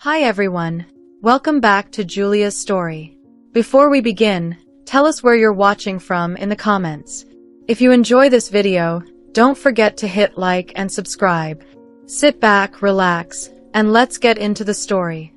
Hi everyone. Welcome back to Julia's story. Before we begin, tell us where you're watching from in the comments. If you enjoy this video, don't forget to hit like and subscribe. Sit back, relax, and let's get into the story.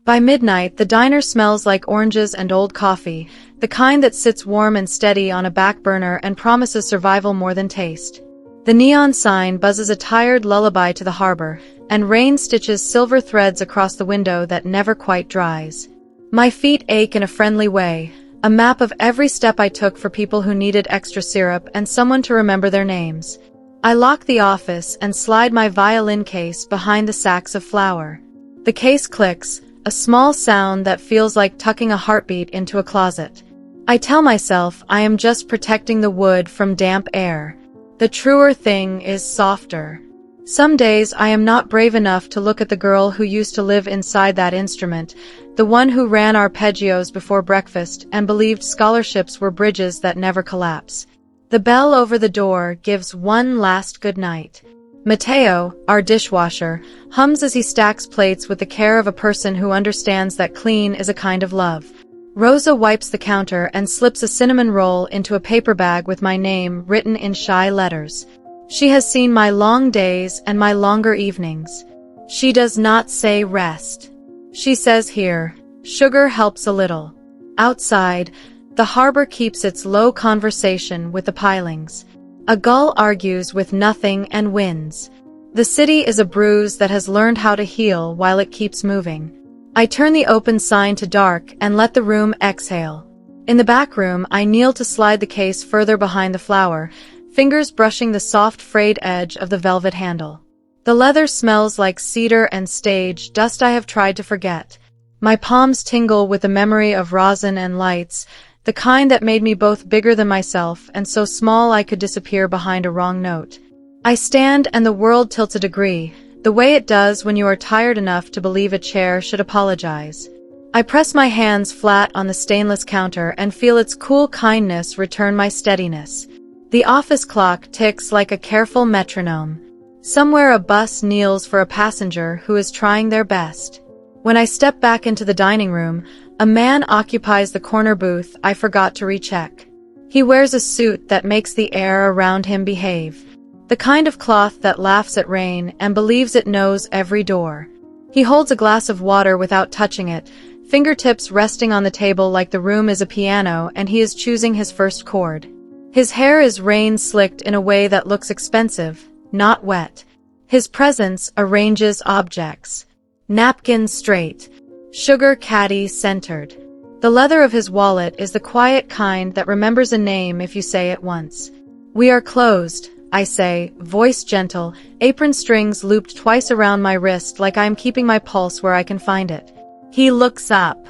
By midnight, the diner smells like oranges and old coffee, the kind that sits warm and steady on a back burner and promises survival more than taste. The neon sign buzzes a tired lullaby to the harbor, and rain stitches silver threads across the window that never quite dries. My feet ache in a friendly way, a map of every step I took for people who needed extra syrup and someone to remember their names. I lock the office and slide my violin case behind the sacks of flour. The case clicks, a small sound that feels like tucking a heartbeat into a closet. I tell myself I am just protecting the wood from damp air. The truer thing is softer. Some days I am not brave enough to look at the girl who used to live inside that instrument, the one who ran arpeggios before breakfast and believed scholarships were bridges that never collapse. The bell over the door gives one last goodnight. Mateo, our dishwasher, hums as he stacks plates with the care of a person who understands that clean is a kind of love. Rosa wipes the counter and slips a cinnamon roll into a paper bag with my name written in shy letters. She has seen my long days and my longer evenings. She does not say rest. She says here, sugar helps a little. Outside, the harbor keeps its low conversation with the pilings. A gull argues with nothing and wins. The city is a bruise that has learned how to heal while it keeps moving. I turn the open sign to dark and let the room exhale. In the back room, I kneel to slide the case further behind the flower, fingers brushing the soft frayed edge of the velvet handle. The leather smells like cedar and stage dust I have tried to forget. My palms tingle with the memory of rosin and lights, the kind that made me both bigger than myself and so small I could disappear behind a wrong note. I stand and the world tilts a degree, the way it does when you are tired enough to believe a chair should apologize. I press my hands flat on the stainless counter and feel its cool kindness return my steadiness. The office clock ticks like a careful metronome. Somewhere a bus kneels for a passenger who is trying their best. When I step back into the dining room, a man occupies the corner booth I forgot to recheck. He wears a suit that makes the air around him behave. The kind of cloth that laughs at rain and believes it knows every door. He holds a glass of water without touching it, fingertips resting on the table like the room is a piano and he is choosing his first chord. His hair is rain-slicked in a way that looks expensive, not wet. His presence arranges objects. Napkin straight. Sugar caddy centered. The leather of his wallet is the quiet kind that remembers a name if you say it once. We are closed, I say, voice gentle, apron strings looped twice around my wrist like I am keeping my pulse where I can find it. He looks up.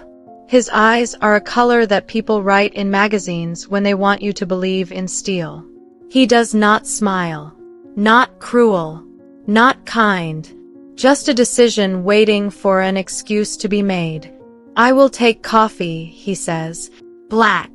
His eyes are a color that people write in magazines when they want you to believe in steel. He does not smile. Not cruel. Not kind. Just a decision waiting for an excuse to be made. I will take coffee, he says. Black.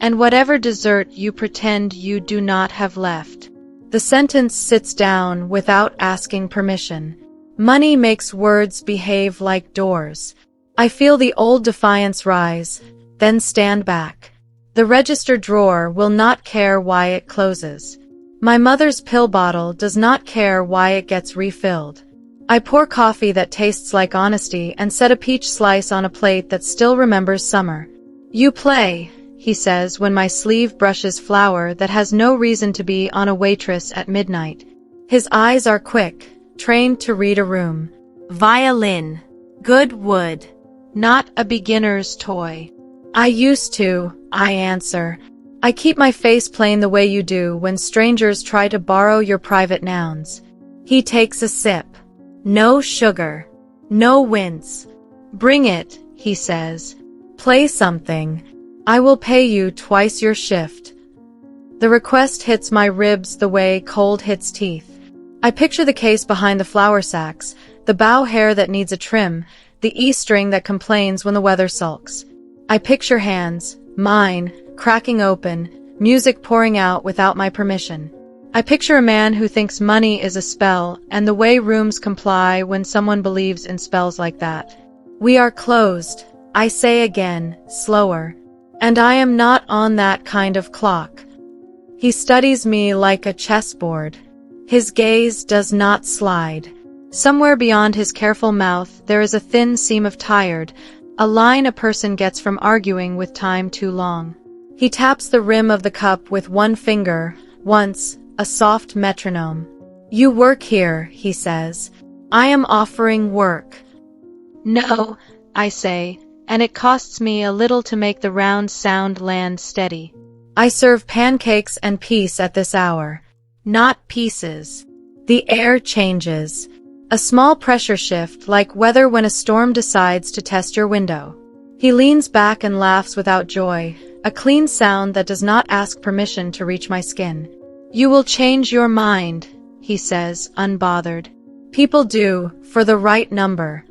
And whatever dessert you pretend you do not have left. The sentence sits down without asking permission. Money makes words behave like doors. I feel the old defiance rise, then stand back. The register drawer will not care why it closes. My mother's pill bottle does not care why it gets refilled. I pour coffee that tastes like honesty and set a peach slice on a plate that still remembers summer. You play, he says when my sleeve brushes flour that has no reason to be on a Waitress at midnight. His eyes are quick, trained to read a room. Violin. Good wood. Not a beginner's toy. I used to, I answer. I keep my face plain the way you do when strangers try to borrow your private nouns. He takes a sip. No sugar. No wince. Bring it, he says. Play something. I will pay you twice your shift. The request hits my ribs the way cold hits teeth. I picture the case behind the flour sacks, the bow hair that needs a trim, the E-string that complains when the weather sulks. I picture hands, mine, cracking open, music pouring out without my permission. I picture a man who thinks money is a spell, and the way rooms comply when someone believes in spells like that. We are closed, I say again, slower. And I am not on that kind of clock. He studies me like a chessboard. His gaze does not slide. Somewhere beyond his careful mouth there is a thin seam of tired, a line a person gets from arguing with time too long. He taps the rim of the cup with one finger, once, a soft metronome. You work here, he says. I am offering work. No, I say, and it costs me a little to make the round sound land steady. I serve pancakes and peace at this hour. Not pieces. The air changes. A small pressure shift, like weather when a storm decides to test your window. He leans back and laughs without joy, a clean sound that does not ask permission to reach my skin. You will change your mind, he says, unbothered. People do, for the right number.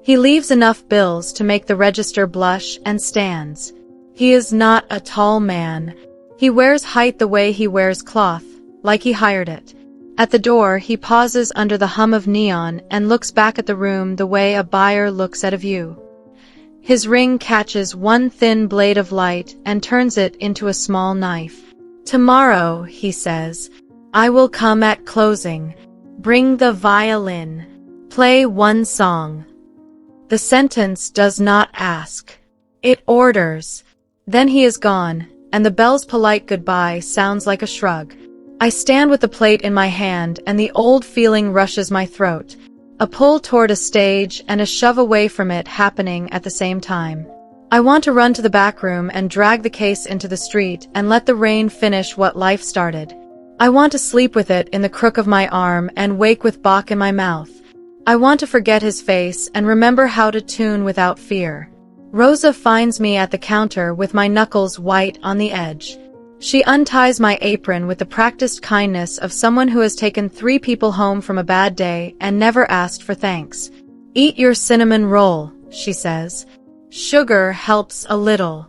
He leaves enough bills to make the register blush and stands. He is not a tall man. He wears height the way he wears cloth, like he hired it. At the door, he pauses under the hum of neon and looks back at the room the way a buyer looks at a view. His ring catches one thin blade of light and turns it into a small knife. Tomorrow, he says, I will come at closing. Bring the violin. Play one song. The sentence does not ask. It orders. Then he is gone, and the bell's polite goodbye sounds like a shrug. I stand with the plate in my hand, and the old feeling rushes my throat. A pull toward a stage and a shove away from it happening at the same time. I want to run to the back room and drag the case into the street and let the rain finish what life started. I want to sleep with it in the crook of my arm and wake with Bach in my mouth. I want to forget his face and remember how to tune without fear. Rosa finds me at the counter with my knuckles white on the edge. She unties my apron with the practiced kindness of someone who has taken 3 people home from a bad day and never asked for thanks. Eat your cinnamon roll, she says. Sugar helps a little.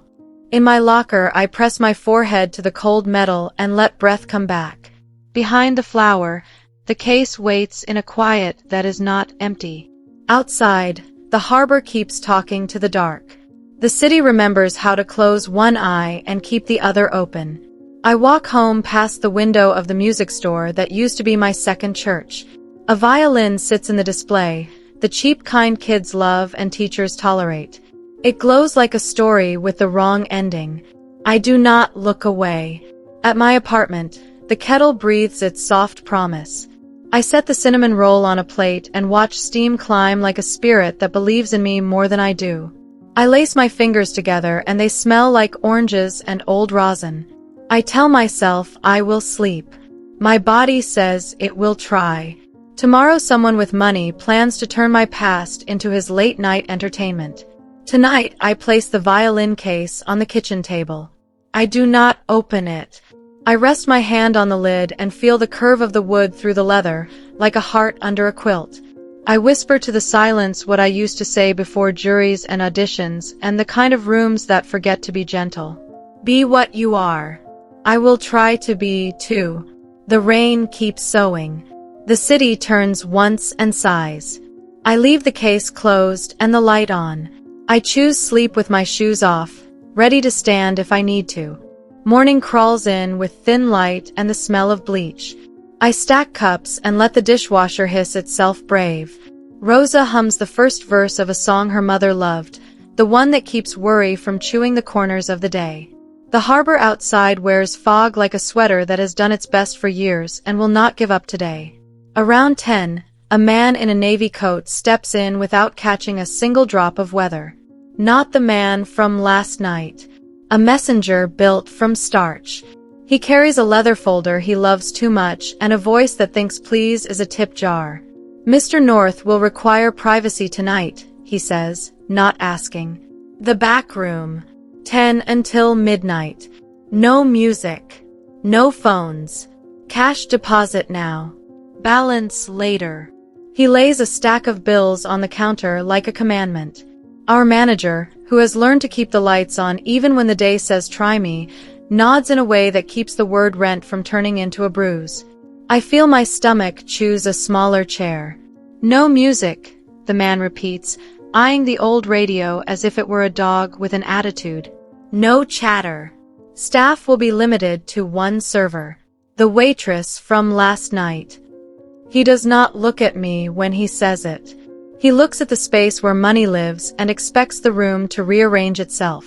In my locker, I press my forehead to the cold metal and let breath come back. Behind the flower, the case waits in a quiet that is not empty. Outside, the harbor keeps talking to the dark. The city remembers how to close one eye and keep the other open. I walk home past the window of the music store that used to be my second church. A violin sits in the display, the cheap kind kids love and teachers tolerate. It glows like a story with the wrong ending. I do not look away. At my apartment, the kettle breathes its soft promise. I set the cinnamon roll on a plate and watch steam climb like a spirit that believes in me more than I do. I lace my fingers together and they smell like oranges and old rosin. I tell myself I will sleep. My body says it will try. Tomorrow someone with money plans to turn my past into his late-night entertainment. Tonight, I place the violin case on the kitchen table. I do not open it. I rest my hand on the lid and feel the curve of the wood through the leather, like a heart under a quilt. I whisper to the silence what I used to say before juries and auditions and the kind of rooms that forget to be gentle. Be what you are. I will try to be, too. The rain keeps sowing. The city turns once and sighs. I leave the case closed and the light on. I choose sleep with my shoes off, ready to stand if I need to. Morning crawls in with thin light and the smell of bleach. I stack cups and let the dishwasher hiss itself brave. Rosa hums the first verse of a song her mother loved, the one that keeps worry from chewing the corners of the day. The harbor outside wears fog like a sweater that has done its best for years and will not give up today. Around 10, a man in a navy coat steps in without catching a single drop of weather. Not the man from last night. A messenger built from starch. He carries a leather folder he loves too much and a voice that thinks please is a tip jar. Mr. North will require privacy tonight, he says, not asking. The back room. 10 until midnight. No music. No phones. Cash deposit now. Balance later. He lays a stack of bills on the counter like a commandment. Our manager, who has learned to keep the lights on even when the day says try me, nods in a way that keeps the word rent from turning into a bruise. I feel my stomach choose a smaller chair. No music, the man repeats, eyeing the old radio as if it were a dog with an attitude. No chatter. Staff will be limited to one server. The waitress from last night. He does not look at me when he says it. He looks at the space where money lives and expects the room to rearrange itself.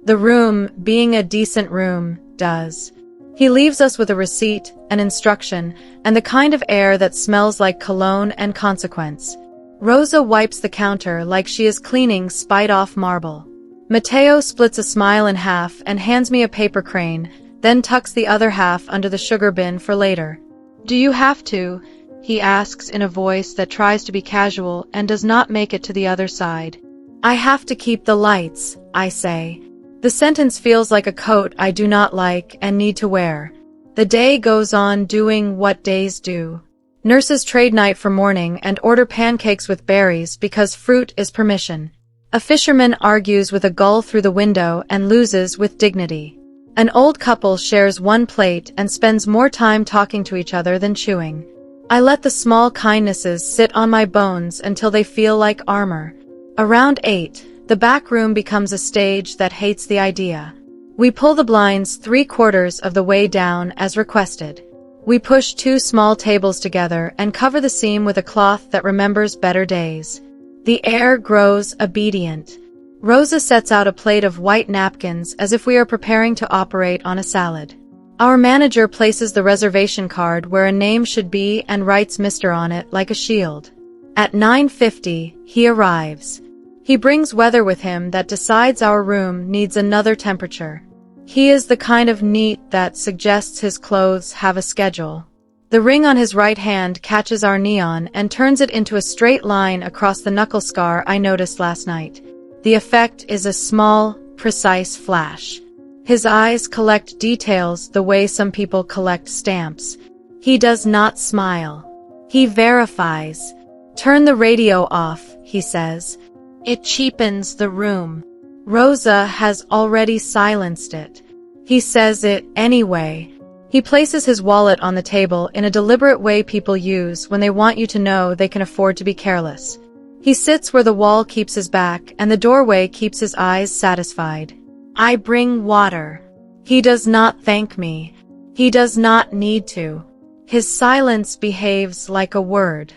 The room, being a decent room, does. He leaves us with a receipt, an instruction, and the kind of air that smells like cologne and consequence. Rosa wipes the counter like she is cleaning spite-off marble. Mateo splits a smile in half and hands me a paper crane, then tucks the other half under the sugar bin for later. "Do you have to?" he asks in a voice that tries to be casual and does not make it to the other side. "I have to keep the lights," I say. The sentence feels like a coat I do not like and need to wear. The day goes on doing what days do. Nurses trade night for morning and order pancakes with berries because fruit is permission. A fisherman argues with a gull through the window and loses with dignity. An old couple shares one plate and spends more time talking to each other than chewing. I let the small kindnesses sit on my bones until they feel like armor. Around 8, the back room becomes a stage that hates the idea. We pull the blinds 3/4 of the way down as requested. We push 2 small tables together and cover the seam with a cloth that remembers better days. The air grows obedient. Rosa sets out a plate of white napkins as if we are preparing to operate on a salad. Our manager places the reservation card where a name should be and writes Mr. on it like a shield. At 9:50, he arrives. He brings weather with him that decides our room needs another temperature. He is the kind of neat that suggests his clothes have a schedule. The ring on his right hand catches our neon and turns it into a straight line across the knuckle scar I noticed last night. The effect is a small, precise flash. His eyes collect details the way some people collect stamps. He does not smile. He verifies. "Turn the radio off," he says. "It cheapens the room." Rosa has already silenced it. He says it anyway. He places his wallet on the table in a deliberate way people use when they want you to know they can afford to be careless. He sits where the wall keeps his back and the doorway keeps his eyes satisfied. I bring water. He does not thank me. He does not need to. His silence behaves like a word.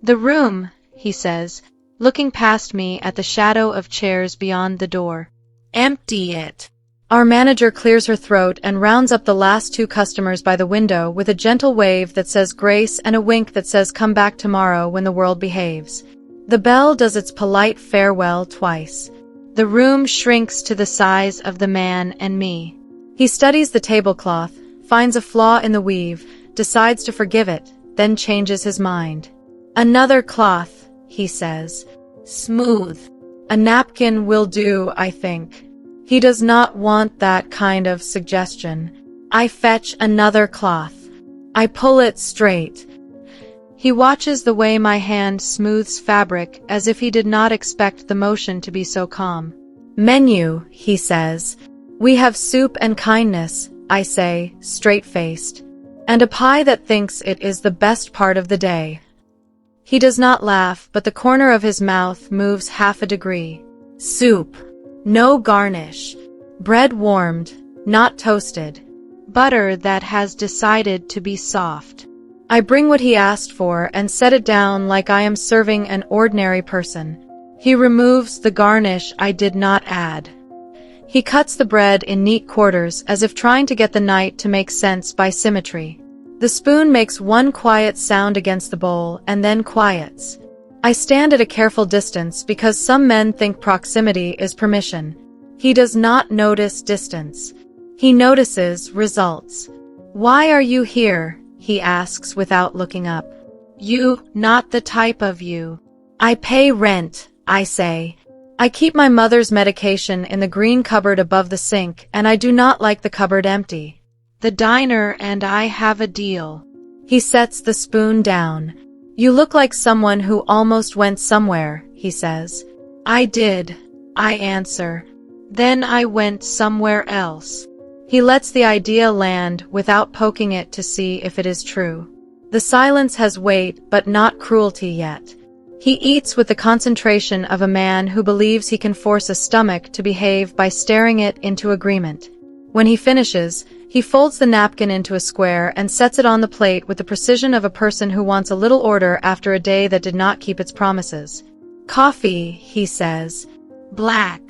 "The room," he says, looking past me at the shadow of chairs beyond the door. "Empty it." Our manager clears her throat and rounds up the last 2 customers by the window with a gentle wave that says grace and a wink that says come back tomorrow when the world behaves. The bell does its polite farewell twice. The room shrinks to the size of the man and me. He studies the tablecloth, finds a flaw in the weave, decides to forgive it, then changes his mind. "Another cloth," he says. "Smooth. A napkin will do, I think." He does not want that kind of suggestion. I fetch another cloth. I pull it straight. He watches the way my hand smooths fabric as if he did not expect the motion to be so calm. "Menu," he says. "We have soup and kindness," I say, straight-faced. "And a pie that thinks it is the best part of the day." He does not laugh, but the corner of his mouth moves half a degree. "Soup. No garnish. Bread warmed, not toasted. Butter that has decided to be soft." I bring what he asked for and set it down like I am serving an ordinary person. He removes the garnish I did not add. He cuts the bread in neat quarters as if trying to get the night to make sense by symmetry. The spoon makes one quiet sound against the bowl and then quiets. I stand at a careful distance because some men think proximity is permission. He does not notice distance. He notices results. "Why are you here?" he asks without looking up. "You, not the type of you." "I pay rent," I say. I keep my mother's medication in the green cupboard above the sink, and I do not like the cupboard empty. "The diner and I have a deal." He sets the spoon down. "You look like someone who almost went somewhere," he says. "I did," I answer. "Then I went somewhere else." He lets the idea land without poking it to see if it is true. The silence has weight, but not cruelty yet. He eats with the concentration of a man who believes he can force a stomach to behave by staring it into agreement. When he finishes, he folds the napkin into a square and sets it on the plate with the precision of a person who wants a little order after a day that did not keep its promises. "Coffee," he says. "Black."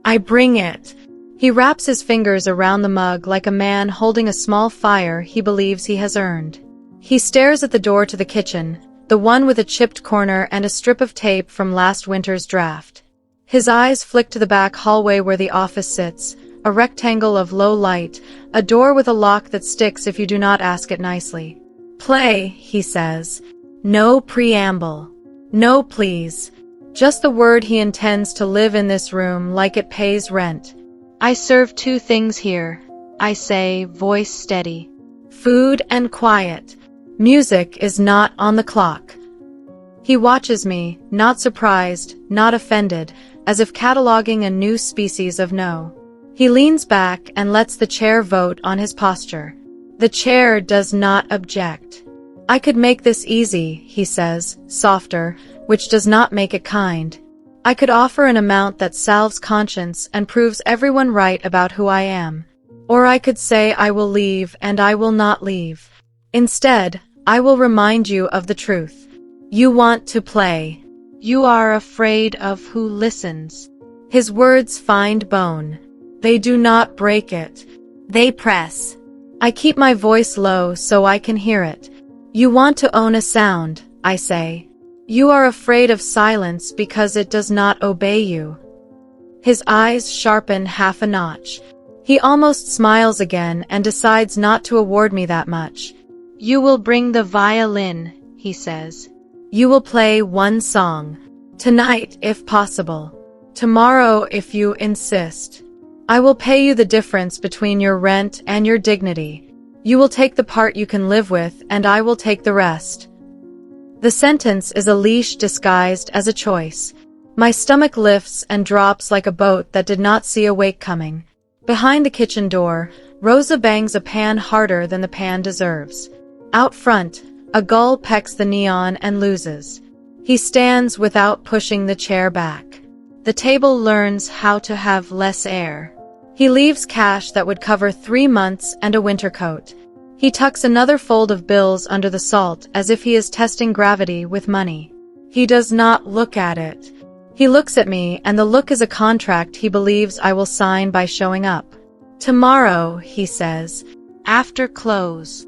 I bring it. He wraps his fingers around the mug like a man holding a small fire he believes he has earned. He stares at the door to the kitchen, the one with a chipped corner and a strip of tape from last winter's draft. His eyes flick to the back hallway where the office sits, a rectangle of low light, a door with a lock that sticks if you do not ask it nicely. "Play," he says. No preamble. No please. Just the word he intends to live in this room like it pays rent. "I serve 2 things here," I say, voice steady. "Food and quiet. Music is not on the clock." He watches me, not surprised, not offended, as if cataloging a new species of no. He leans back and lets the chair vote on his posture. The chair does not object. "I could make this easy," he says, softer, which does not make it kind. "I could offer an amount that salves conscience and proves everyone right about who I am. Or I could say I will leave and I will not leave. Instead, I will remind you of the truth. You want to play. You are afraid of who listens." His words find bone. They do not break it. They press. I keep my voice low so I can hear it. "You want to own a sound," I say. "You are afraid of silence because it does not obey you." His eyes sharpen half a notch. He almost smiles again and decides not to award me that much. "You will bring the violin," he says. "You will play 1 song. Tonight, if possible. Tomorrow, if you insist. I will pay you the difference between your rent and your dignity. You will take the part you can live with, and I will take the rest." The sentence is a leash disguised as a choice. My stomach lifts and drops like a boat that did not see a wake coming. Behind the kitchen door, Rosa bangs a pan harder than the pan deserves. Out front, a gull pecks the neon and loses. He stands without pushing the chair back. The table learns how to have less air. He leaves cash that would cover 3 months and a winter coat. He tucks another fold of bills under the salt as if he is testing gravity with money. He does not look at it. He looks at me, and the look is a contract he believes I will sign by showing up. "Tomorrow," he says, "after close."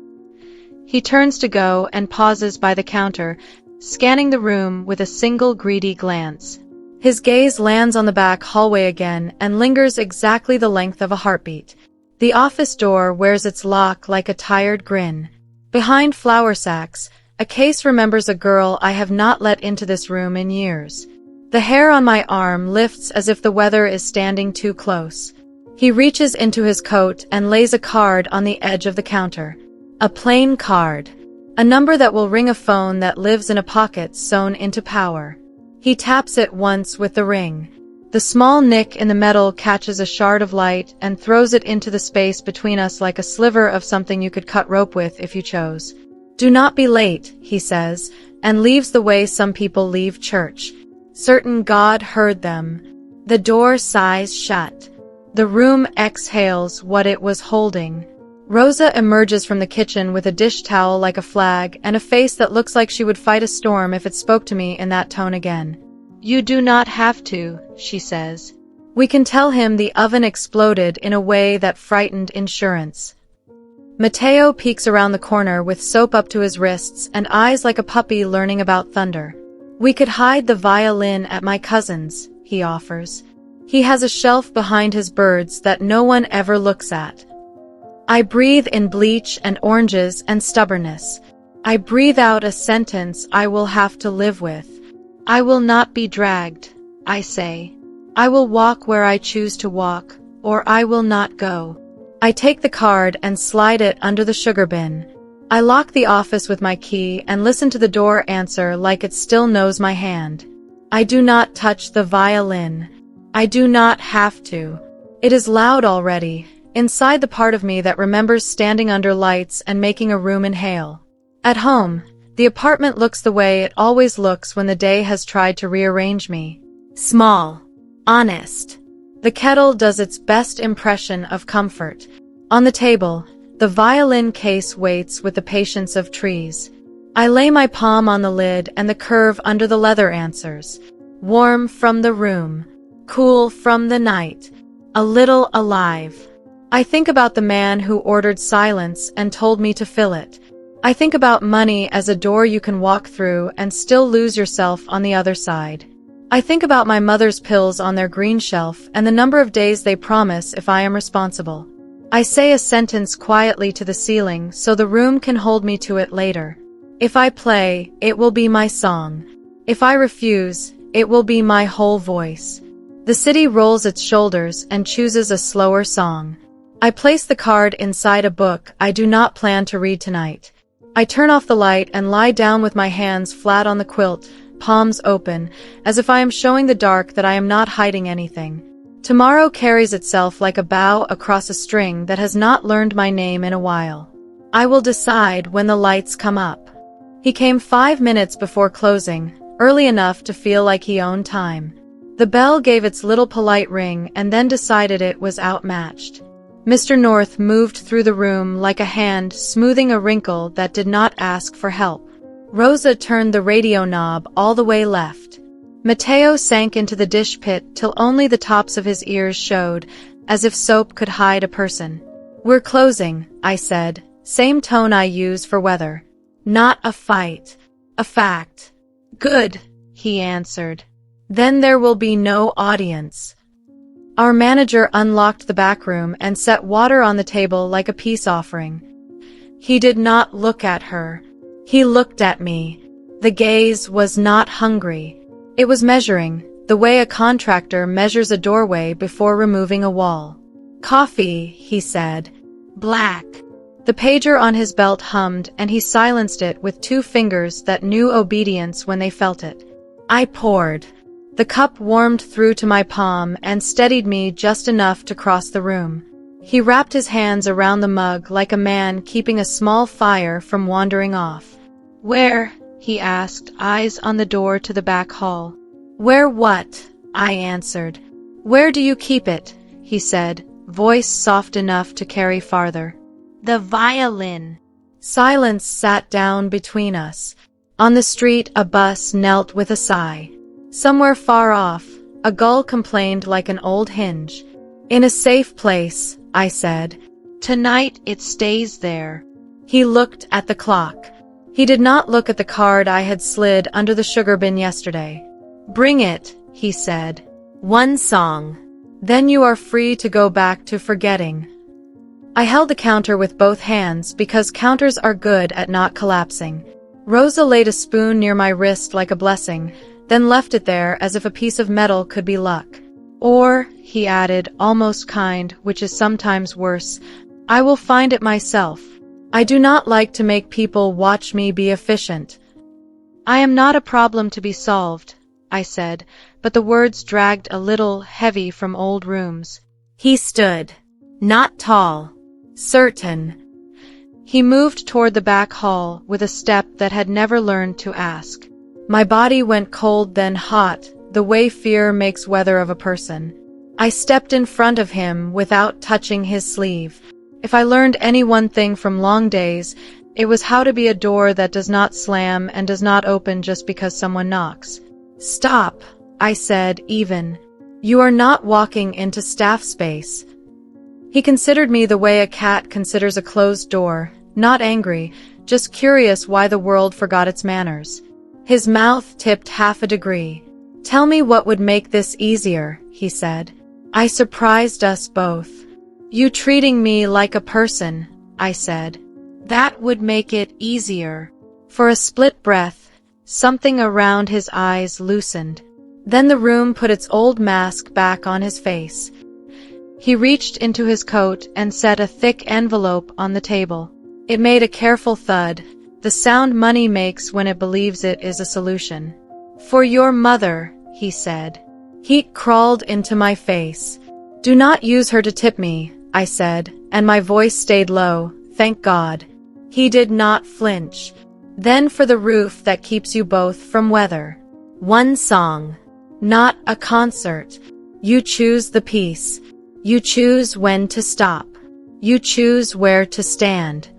He turns to go and pauses by the counter, scanning the room with a single greedy glance. His gaze lands on the back hallway again and lingers exactly the length of a heartbeat. The office door wears its lock like a tired grin. Behind flour sacks, a case remembers a girl I have not let into this room in years. The hair on my arm lifts as if the weather is standing too close. He reaches into his coat and lays a card on the edge of the counter. A plain card. A number that will ring a phone that lives in a pocket sewn into power. He taps it once with the ring. The small nick in the metal catches a shard of light and throws it into the space between us like a sliver of something you could cut rope with if you chose. "Do not be late," he says, and leaves the way some people leave church. Certain God heard them. The door sighs shut. The room exhales what it was holding. Rosa emerges from the kitchen with a dish towel like a flag and a face that looks like she would fight a storm if it spoke to me in that tone again. "You do not have to," she says. We can tell him the oven exploded in a way that frightened insurance. Mateo peeks around the corner with soap up to his wrists and eyes like a puppy learning about thunder. "We could hide the violin at my cousin's," he offers. He has a shelf behind his birds that no one ever looks at. I breathe in bleach and oranges and stubbornness. I breathe out a sentence I will have to live with. "I will not be dragged," I say. "I will walk where I choose to walk, or I will not go." I take the card and slide it under the sugar bin. I lock the office with my key and listen to the door answer like it still knows my hand. I do not touch the violin. I do not have to. It is loud already. inside the part of me that remembers standing under lights and making a room inhale. At home, the apartment looks the way it always looks when the day has tried to rearrange me. Small. Honest. The kettle does its best impression of comfort. On the table, the violin case waits with the patience of trees. I lay my palm on the lid and the curve under the leather answers. Warm from the room. Cool from the night. A little alive. I think about the man who ordered silence and told me to fill it. I think about money as a door you can walk through and still lose yourself on the other side. I think about my mother's pills on their green shelf and the number of days they promise if I am responsible. I say a sentence quietly to the ceiling so the room can hold me to it later. If I play, it will be my song. If I refuse, it will be my whole voice. The city rolls its shoulders and chooses a slower song. I place the card inside a book I do not plan to read tonight. I turn off the light and lie down with my hands flat on the quilt, palms open, as if I am showing the dark that I am not hiding anything. Tomorrow carries itself like a bow across a string that has not learned my name in a while. I will decide when the lights come up. He came 5 minutes before closing, early enough to feel like he owned time. The bell gave its little polite ring and then decided it was outmatched. Mr. North moved through the room like a hand smoothing a wrinkle that did not ask for help. Rosa turned the radio knob all the way left. Mateo sank into the dish pit till only the tops of his ears showed, as if soap could hide a person. "We're closing," I said, same tone I use for weather. "Not a fight. A fact." "Good," he answered. "Then there will be no audience." Our manager unlocked the back room and set water on the table like a peace offering. He did not look at her. He looked at me. The gaze was not hungry. It was measuring, the way a contractor measures a doorway before removing a wall. "Coffee," he said. "Black." The pager on his belt hummed and he silenced it with 2 fingers that knew obedience when they felt it. I poured. The cup warmed through to my palm and steadied me just enough to cross the room. He wrapped his hands around the mug like a man keeping a small fire from wandering off. "Where?" he asked, eyes on the door to the back hall. "Where what?" I answered. "Where do you keep it?" he said, voice soft enough to carry farther. "The violin." Silence sat down between us. On the street, a bus knelt with a sigh. Somewhere far off, a gull complained like an old hinge. "In a safe place," I said. "Tonight it stays there." He looked at the clock. He did not look at the card I had slid under the sugar bin yesterday. "Bring it," he said. "One song. Then you are free to go back to forgetting." I held the counter with both hands because counters are good at not collapsing. Rosa laid a spoon near my wrist like a blessing, then left it there as if a piece of metal could be luck. "Or," he added, almost kind, which is sometimes worse, "I will find it myself. I do not like to make people watch me be efficient." "I am not a problem to be solved," I said, but the words dragged a little heavy from old rooms. He stood. Not tall. Certain. He moved toward the back hall with a step that had never learned to ask. My body went cold then hot, the way fear makes weather of a person. I stepped in front of him without touching his sleeve. If I learned any one thing from long days, it was how to be a door that does not slam and does not open just because someone knocks. "Stop," I said, even. "You are not walking into staff space." He considered me the way a cat considers a closed door, not angry, just curious why the world forgot its manners. His mouth tipped half a degree. "Tell me what would make this easier," he said. I surprised us both. "You treating me like a person," I said. "That would make it easier." For a split breath, something around his eyes loosened. Then the room put its old mask back on his face. He reached into his coat and set a thick envelope on the table. It made a careful thud, the sound money makes when it believes it is a solution. "For your mother," he said. Heat crawled into my face. "Do not use her to tip me," I said, and my voice stayed low, thank God. He did not flinch. Then for the roof that keeps you both from weather. One song. Not a concert. You choose the piece. You choose when to stop. You choose where to stand.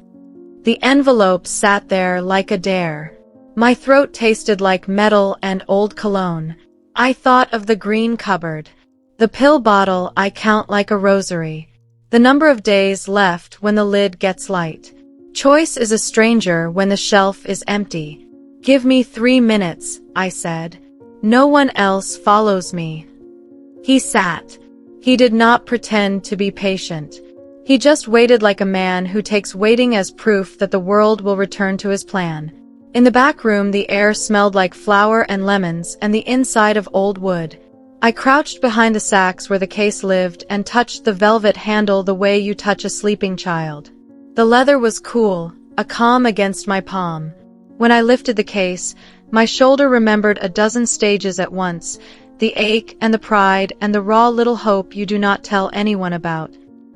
The envelope sat there like a dare. My throat tasted like metal and old cologne. I thought of the green cupboard. The pill bottle I count like a rosary. The number of days left when the lid gets light. Choice is a stranger when the shelf is empty. Give me 3 minutes, I said. No one else follows me. He sat. He did not pretend to be patient. He just waited like a man who takes waiting as proof that the world will return to his plan. In the back room, the air smelled like flour and lemons and the inside of old wood. I crouched behind the sacks where the case lived and touched the velvet handle the way you touch a sleeping child. The leather was cool, a calm against my palm. When I lifted the case, my shoulder remembered a dozen stages at once, the ache and the pride and the raw little hope you do not tell anyone about.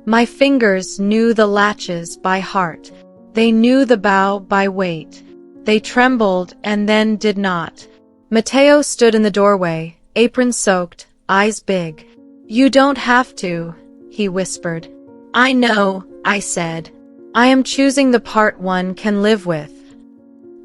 My fingers knew the latches by heart. They knew the bow by weight. They trembled and then did not. Mateo stood in the doorway, apron soaked, eyes big. You don't have to, he whispered. I know, I said. I am choosing the part one can live with.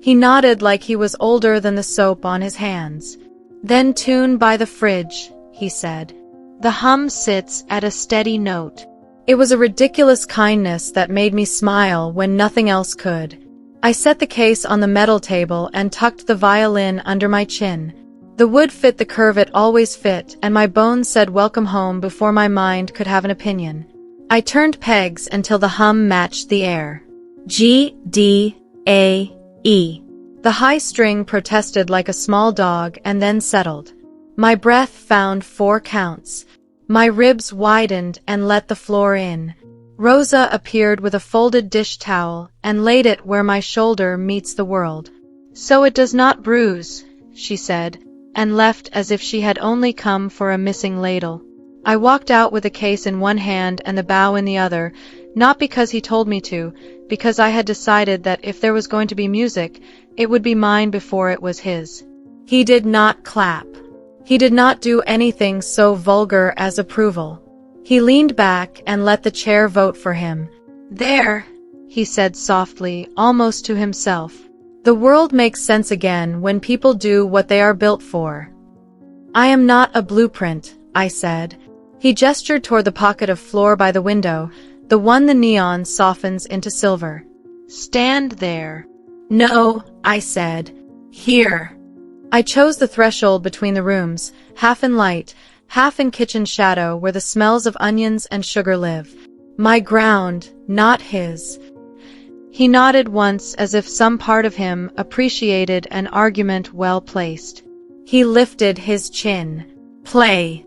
He nodded like he was older than the soap on his hands. Then tune by the fridge, he said. The hum sits at a steady note. It was a ridiculous kindness that made me smile when nothing else could. I set the case on the metal table and tucked the violin under my chin. The wood fit the curve it always fit, and my bones said welcome home before my mind could have an opinion. I turned pegs until the hum matched the air. G, D, A, E. The high string protested like a small dog and then settled. My breath found 4 counts. My ribs widened and let the floor in. Rosa appeared with a folded dish towel and laid it where my shoulder meets the world. So it does not bruise, she said, and left as if she had only come for a missing ladle. I walked out with the case in one hand and the bow in the other, not because he told me to, because I had decided that if there was going to be music, it would be mine before it was his. He did not clap. He did not do anything so vulgar as approval. He leaned back and let the chair vote for him. There, he said softly, almost to himself. The world makes sense again when people do what they are built for. I am not a blueprint, I said. He gestured toward the pocket of floor by the window, the one the neon softens into silver. Stand there. No, I said. Here. I chose the threshold between the rooms, half in light, half in kitchen shadow where the smells of onions and sugar live. My ground, not his. He nodded once as if some part of him appreciated an argument well placed. He lifted his chin. Play.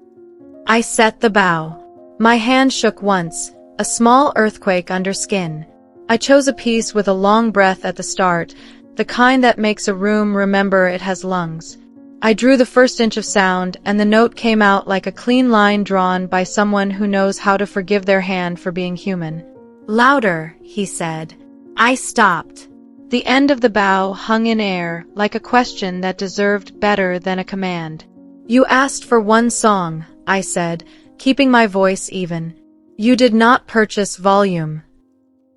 I set the bow. My hand shook once, a small earthquake under skin. I chose a piece with a long breath at the start, the kind that makes a room remember it has lungs. I drew the first inch of sound, and the note came out like a clean line drawn by someone who knows how to forgive their hand for being human. Louder, he said. I stopped. The end of the bow hung in air, like a question that deserved better than a command. You asked for one song, I said, keeping my voice even. You did not purchase volume.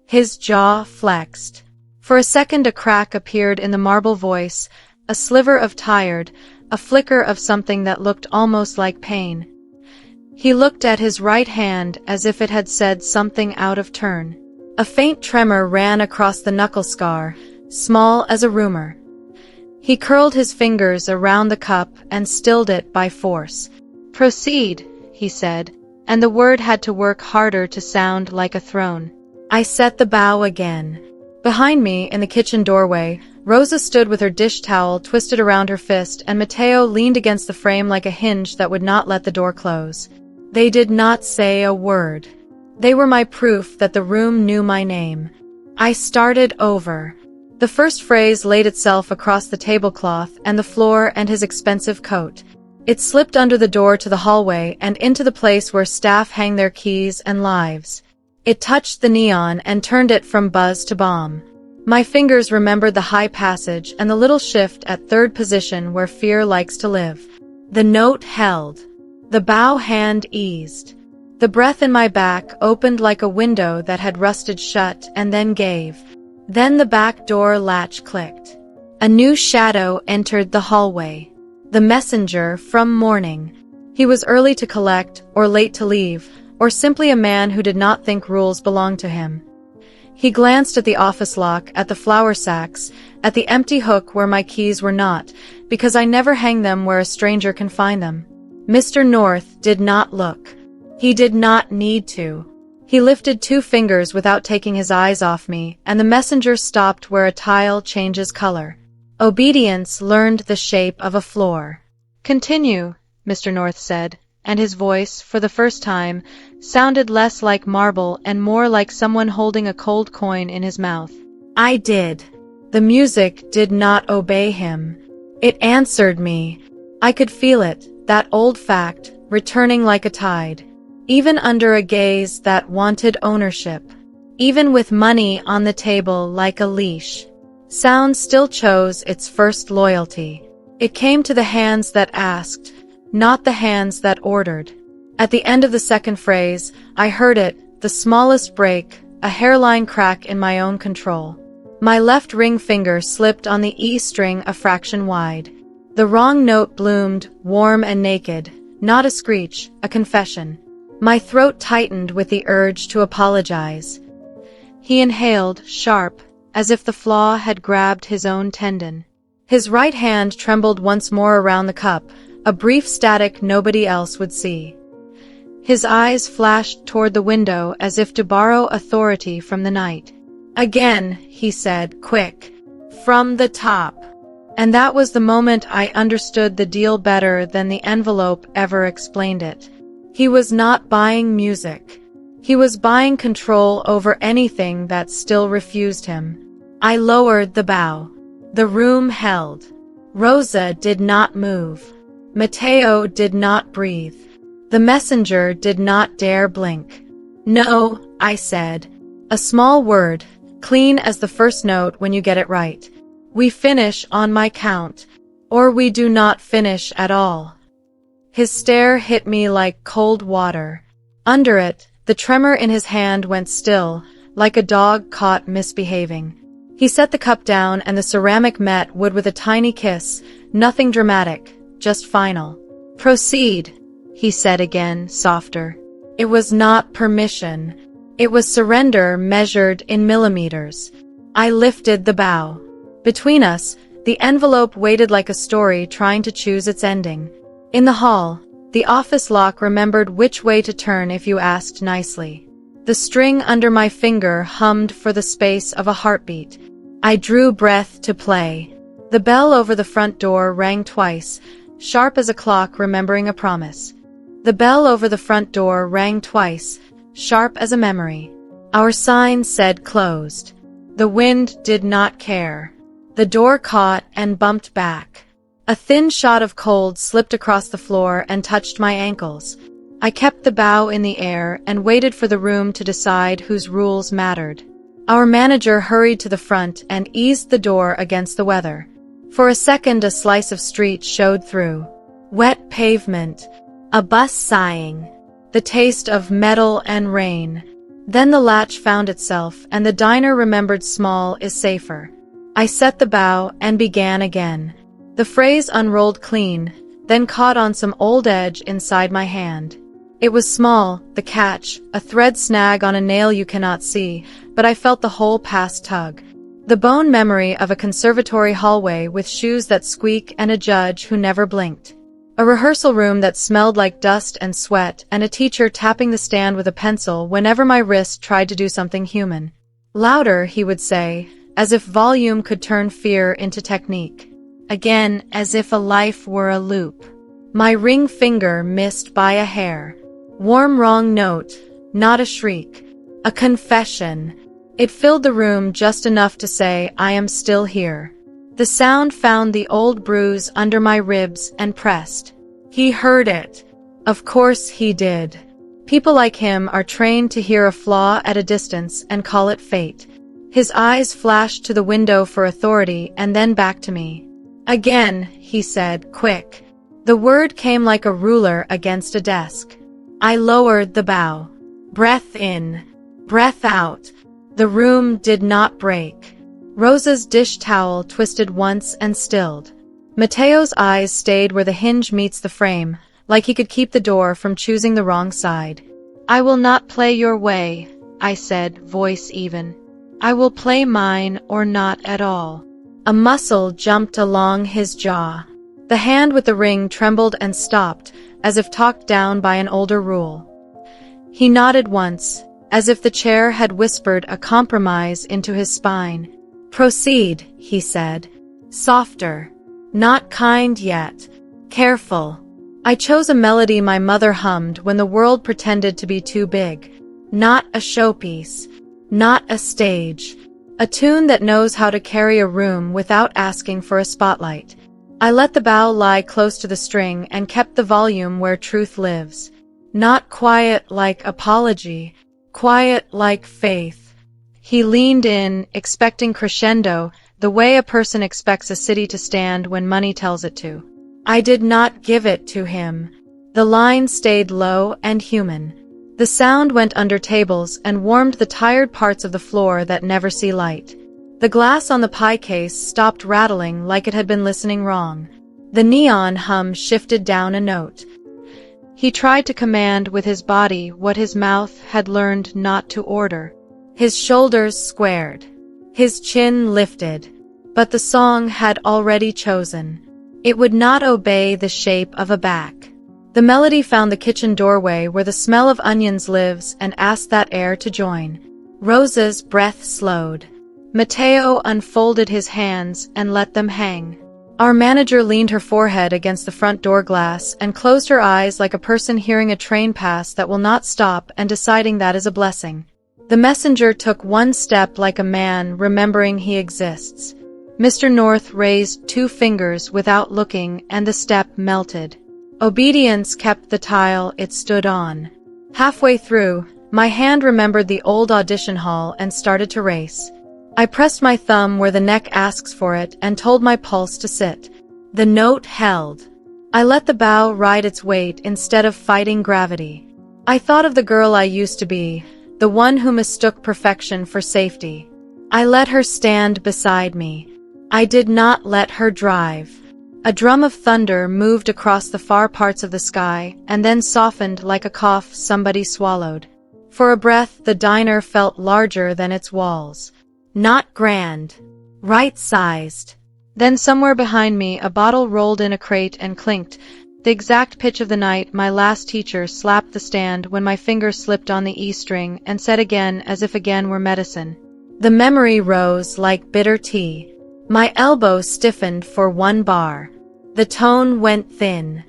His jaw flexed. For a second a crack appeared in the marble voice, a sliver of tired, a flicker of something that looked almost like pain. He looked at his right hand as if it had said something out of turn. A faint tremor ran across the knuckle scar, small as a rumor. He curled his fingers around the cup and stilled it by force. Proceed, he said, and the word had to work harder to sound like a throne. I set the bow again. Behind me, in the kitchen doorway, Rosa stood with her dish towel twisted around her fist, and Mateo leaned against the frame like a hinge that would not let the door close. They did not say a word. They were my proof that the room knew my name. I started over. The first phrase laid itself across the tablecloth and the floor and his expensive coat. It slipped under the door to the hallway and into the place where staff hang their keys and lives. It touched the neon and turned it from buzz to bomb. My fingers remembered the high passage and the little shift at third position where fear likes to live. The note held. The bow hand eased. The breath in my back opened like a window that had rusted shut and then gave. Then the back door latch clicked. A new shadow entered the hallway. The messenger from morning. He was early to collect, or late to leave, or simply a man who did not think rules belonged to him. He glanced at the office lock, at the flour sacks, at the empty hook where my keys were not, because I never hang them where a stranger can find them. Mr. North did not look. He did not need to. He lifted 2 fingers without taking his eyes off me, and the messenger stopped where a tile changes color. Obedience learned the shape of a floor. "Continue," Mr. North said, and his voice, for the first time, sounded less like marble and more like someone holding a cold coin in his mouth. I did. The music did not obey him. It answered me. I could feel it, that old fact, returning like a tide. Even under a gaze that wanted ownership. Even with money on the table like a leash. Sound still chose its first loyalty. It came to the hands that asked, not the hands that ordered. At the end of the second phrase, I heard it, the smallest break, a hairline crack in my own control. My left ring finger slipped on the E string a fraction wide. The wrong note bloomed, warm and naked, not a screech, a confession. My throat tightened with the urge to apologize. He inhaled, sharp, as if the flaw had grabbed his own tendon. His right hand trembled once more around the cup, a brief static nobody else would see. His eyes flashed toward the window as if to borrow authority from the night. Again, he said, quick. From the top. And that was the moment I understood the deal better than the envelope ever explained it. He was not buying music. He was buying control over anything that still refused him. I lowered the bow. The room held. Rosa did not move. Mateo did not breathe. The messenger did not dare blink. No, I said. A small word, clean as the first note when you get it right. We finish on my count, or we do not finish at all. His stare hit me like cold water. Under it, the tremor in his hand went still, like a dog caught misbehaving. He set the cup down and the ceramic met wood with a tiny kiss, nothing dramatic, just final. Proceed, he said again, softer. It was not permission. It was surrender measured in millimeters. I lifted the bow. Between us, the envelope waited like a story trying to choose its ending. In the hall, the office lock remembered which way to turn if you asked nicely. The string under my finger hummed for the space of a heartbeat. I drew breath to play. The bell over the front door rang twice, sharp as a clock remembering a promise. The bell over the front door rang twice, sharp as a memory. Our sign said closed. The wind did not care. The door caught and bumped back. A thin shot of cold slipped across the floor and touched my ankles. I kept the bow in the air and waited for the room to decide whose rules mattered. Our manager hurried to the front and eased the door against the weather. For a second, a slice of street showed through. Wet pavement. A bus sighing. The taste of metal and rain. Then the latch found itself, and the diner remembered small is safer. I set the bow and began again. The phrase unrolled clean, then caught on some old edge inside my hand. It was small, the catch, a thread snag on a nail you cannot see, but I felt the whole past tug. The bone memory of a conservatory hallway with shoes that squeak and a judge who never blinked. A rehearsal room that smelled like dust and sweat, and a teacher tapping the stand with a pencil whenever my wrist tried to do something human. Louder, he would say, as if volume could turn fear into technique. Again, as if a life were a loop. My ring finger missed by a hair. Warm wrong note, not a shriek. A confession. It filled the room just enough to say, I am still here. The sound found the old bruise under my ribs and pressed. He heard it. Of course he did. People like him are trained to hear a flaw at a distance and call it fate. His eyes flashed to the window for authority and then back to me. Again, he said, quick. The word came like a ruler against a desk. I lowered the bow. Breath in, breath out. The room did not break. Rosa's dish towel twisted once and stilled. Mateo's eyes stayed where the hinge meets the frame, like he could keep the door from choosing the wrong side. I will not play your way, I said, voice even. I will play mine or not at all. A muscle jumped along his jaw. The hand with the ring trembled and stopped, as if talked down by an older rule. He nodded once, as if the chair had whispered a compromise into his spine. Proceed, he said. Softer. Not kind yet. Careful. I chose a melody my mother hummed when the world pretended to be too big. Not a showpiece. Not a stage. A tune that knows how to carry a room without asking for a spotlight. I let the bow lie close to the string and kept the volume where truth lives. Not quiet like apology, quiet like faith. He leaned in, expecting crescendo, the way a person expects a city to stand when money tells it to. I did not give it to him. The line stayed low and human. The sound went under tables and warmed the tired parts of the floor that never see light. The glass on the pie case stopped rattling like it had been listening wrong. The neon hum shifted down a note. He tried to command with his body what his mouth had learned not to order. His shoulders squared. His chin lifted. But the song had already chosen. It would not obey the shape of a back. The melody found the kitchen doorway where the smell of onions lives and asked that air to join. Rosa's breath slowed. Mateo unfolded his hands and let them hang. Our manager leaned her forehead against the front door glass and closed her eyes like a person hearing a train pass that will not stop and deciding that is a blessing. The messenger took one step like a man remembering he exists. Mr. North raised 2 fingers without looking and the step melted. Obedience kept the tile it stood on. Halfway through, my hand remembered the old audition hall and started to race. I pressed my thumb where the neck asks for it and told my pulse to sit. The note held. I let the bow ride its weight instead of fighting gravity. I thought of the girl I used to be, the one who mistook perfection for safety. I let her stand beside me. I did not let her drive. A drum of thunder moved across the far parts of the sky and then softened like a cough somebody swallowed. For a breath, the diner felt larger than its walls. Not grand. Right-sized. Then somewhere behind me, a bottle rolled in a crate and clinked, the exact pitch of the night my last teacher slapped the stand when my finger slipped on the E string and said again as if again were medicine. The memory rose like bitter tea. My elbow stiffened for 1 bar. The tone went thin.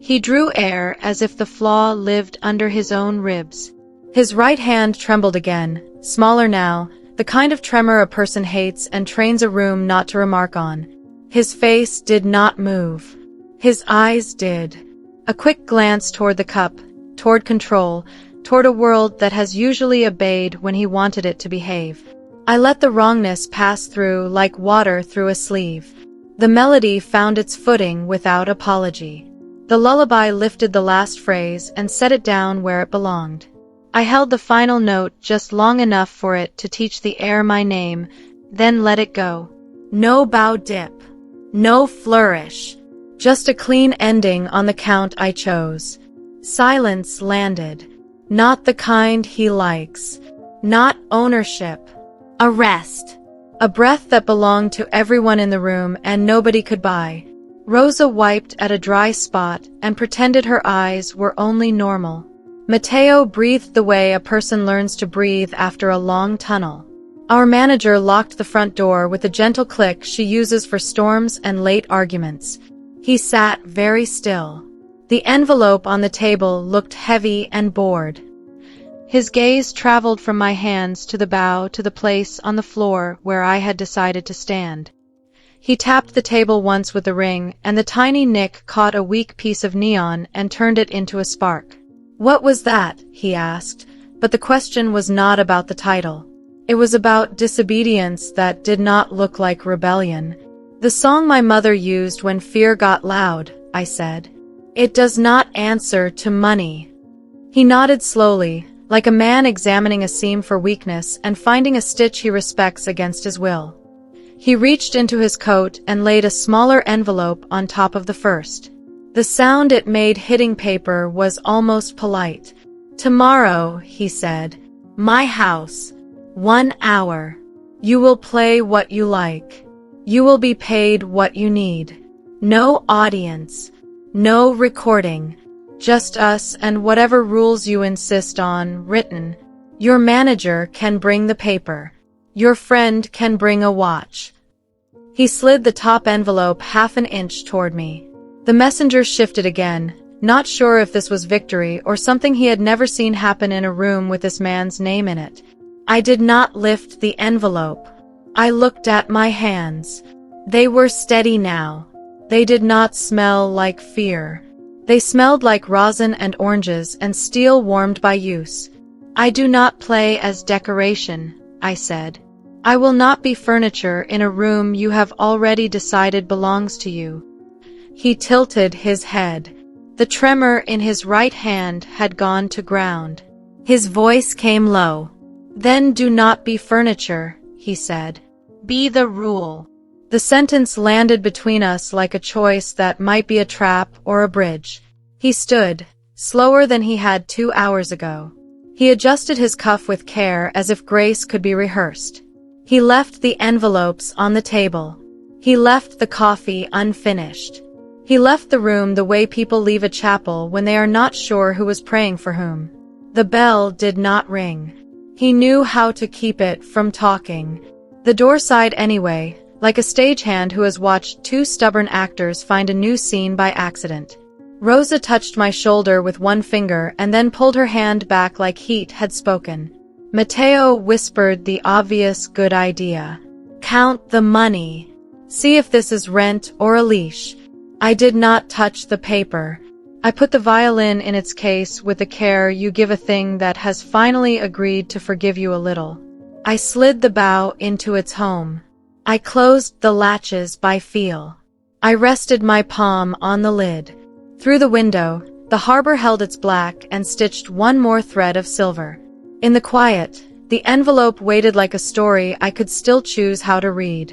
He drew air as if the flaw lived under his own ribs. His right hand trembled again, smaller now, the kind of tremor a person hates and trains a room not to remark on. His face did not move. His eyes did. A quick glance toward the cup, toward control, toward a world that has usually obeyed when he wanted it to behave. I let the wrongness pass through like water through a sleeve. The melody found its footing without apology. The lullaby lifted the last phrase and set it down where it belonged. I held the final note just long enough for it to teach the air my name, then let it go. No bow dip. No flourish. Just a clean ending on the count I chose. Silence landed. Not the kind he likes. Not ownership. A rest. A breath that belonged to everyone in the room and nobody could buy. Rosa wiped at a dry spot and pretended her eyes were only normal. Mateo breathed the way a person learns to breathe after a long tunnel. Our manager locked the front door with a gentle click she uses for storms and late arguments. He sat very still. The envelope on the table looked heavy and bored. His gaze traveled from my hands to the bow to the place on the floor where I had decided to stand. He tapped the table once with the ring, and the tiny nick caught a weak piece of neon and turned it into a spark. "What was that?" he asked, but the question was not about the title. It was about disobedience that did not look like rebellion. "The song my mother used when fear got loud," I said. "It does not answer to money." He nodded slowly, like a man examining a seam for weakness and finding a stitch he respects against his will. He reached into his coat and laid a smaller envelope on top of the first. The sound it made hitting paper was almost polite. "Tomorrow," he said. "My house. 1 hour. You will play what you like. You will be paid what you need. No audience. No recording. Just us and whatever rules you insist on, written. Your manager can bring the paper. Your friend can bring a watch." He slid the top envelope half an inch toward me. The messenger shifted again, not sure if this was victory or something he had never seen happen in a room with this man's name in it. I did not lift the envelope. I looked at my hands. They were steady now. They did not smell like fear. They smelled like rosin and oranges and steel warmed by use. "I do not play as decoration," I said. "I will not be furniture in a room you have already decided belongs to you." He tilted his head. The tremor in his right hand had gone to ground. His voice came low. "Then do not be furniture," he said. "Be the rule." The sentence landed between us like a choice that might be a trap or a bridge. He stood, slower than he had 2 hours ago. He adjusted his cuff with care as if grace could be rehearsed. He left the envelopes on the table. He left the coffee unfinished. He left the room the way people leave a chapel when they are not sure who was praying for whom. The bell did not ring. He knew how to keep it from talking. The door sighed anyway, like a stagehand who has watched 2 stubborn actors find a new scene by accident. Rosa touched my shoulder with one finger and then pulled her hand back like heat had spoken. Matteo whispered the obvious good idea. "Count the money. See if this is rent or a leash." I did not touch the paper. I put the violin in its case with the care you give a thing that has finally agreed to forgive you a little. I slid the bow into its home. I closed the latches by feel. I rested my palm on the lid. Through the window, the harbor held its black and stitched one more thread of silver. In the quiet, the envelope waited like a story I could still choose how to read.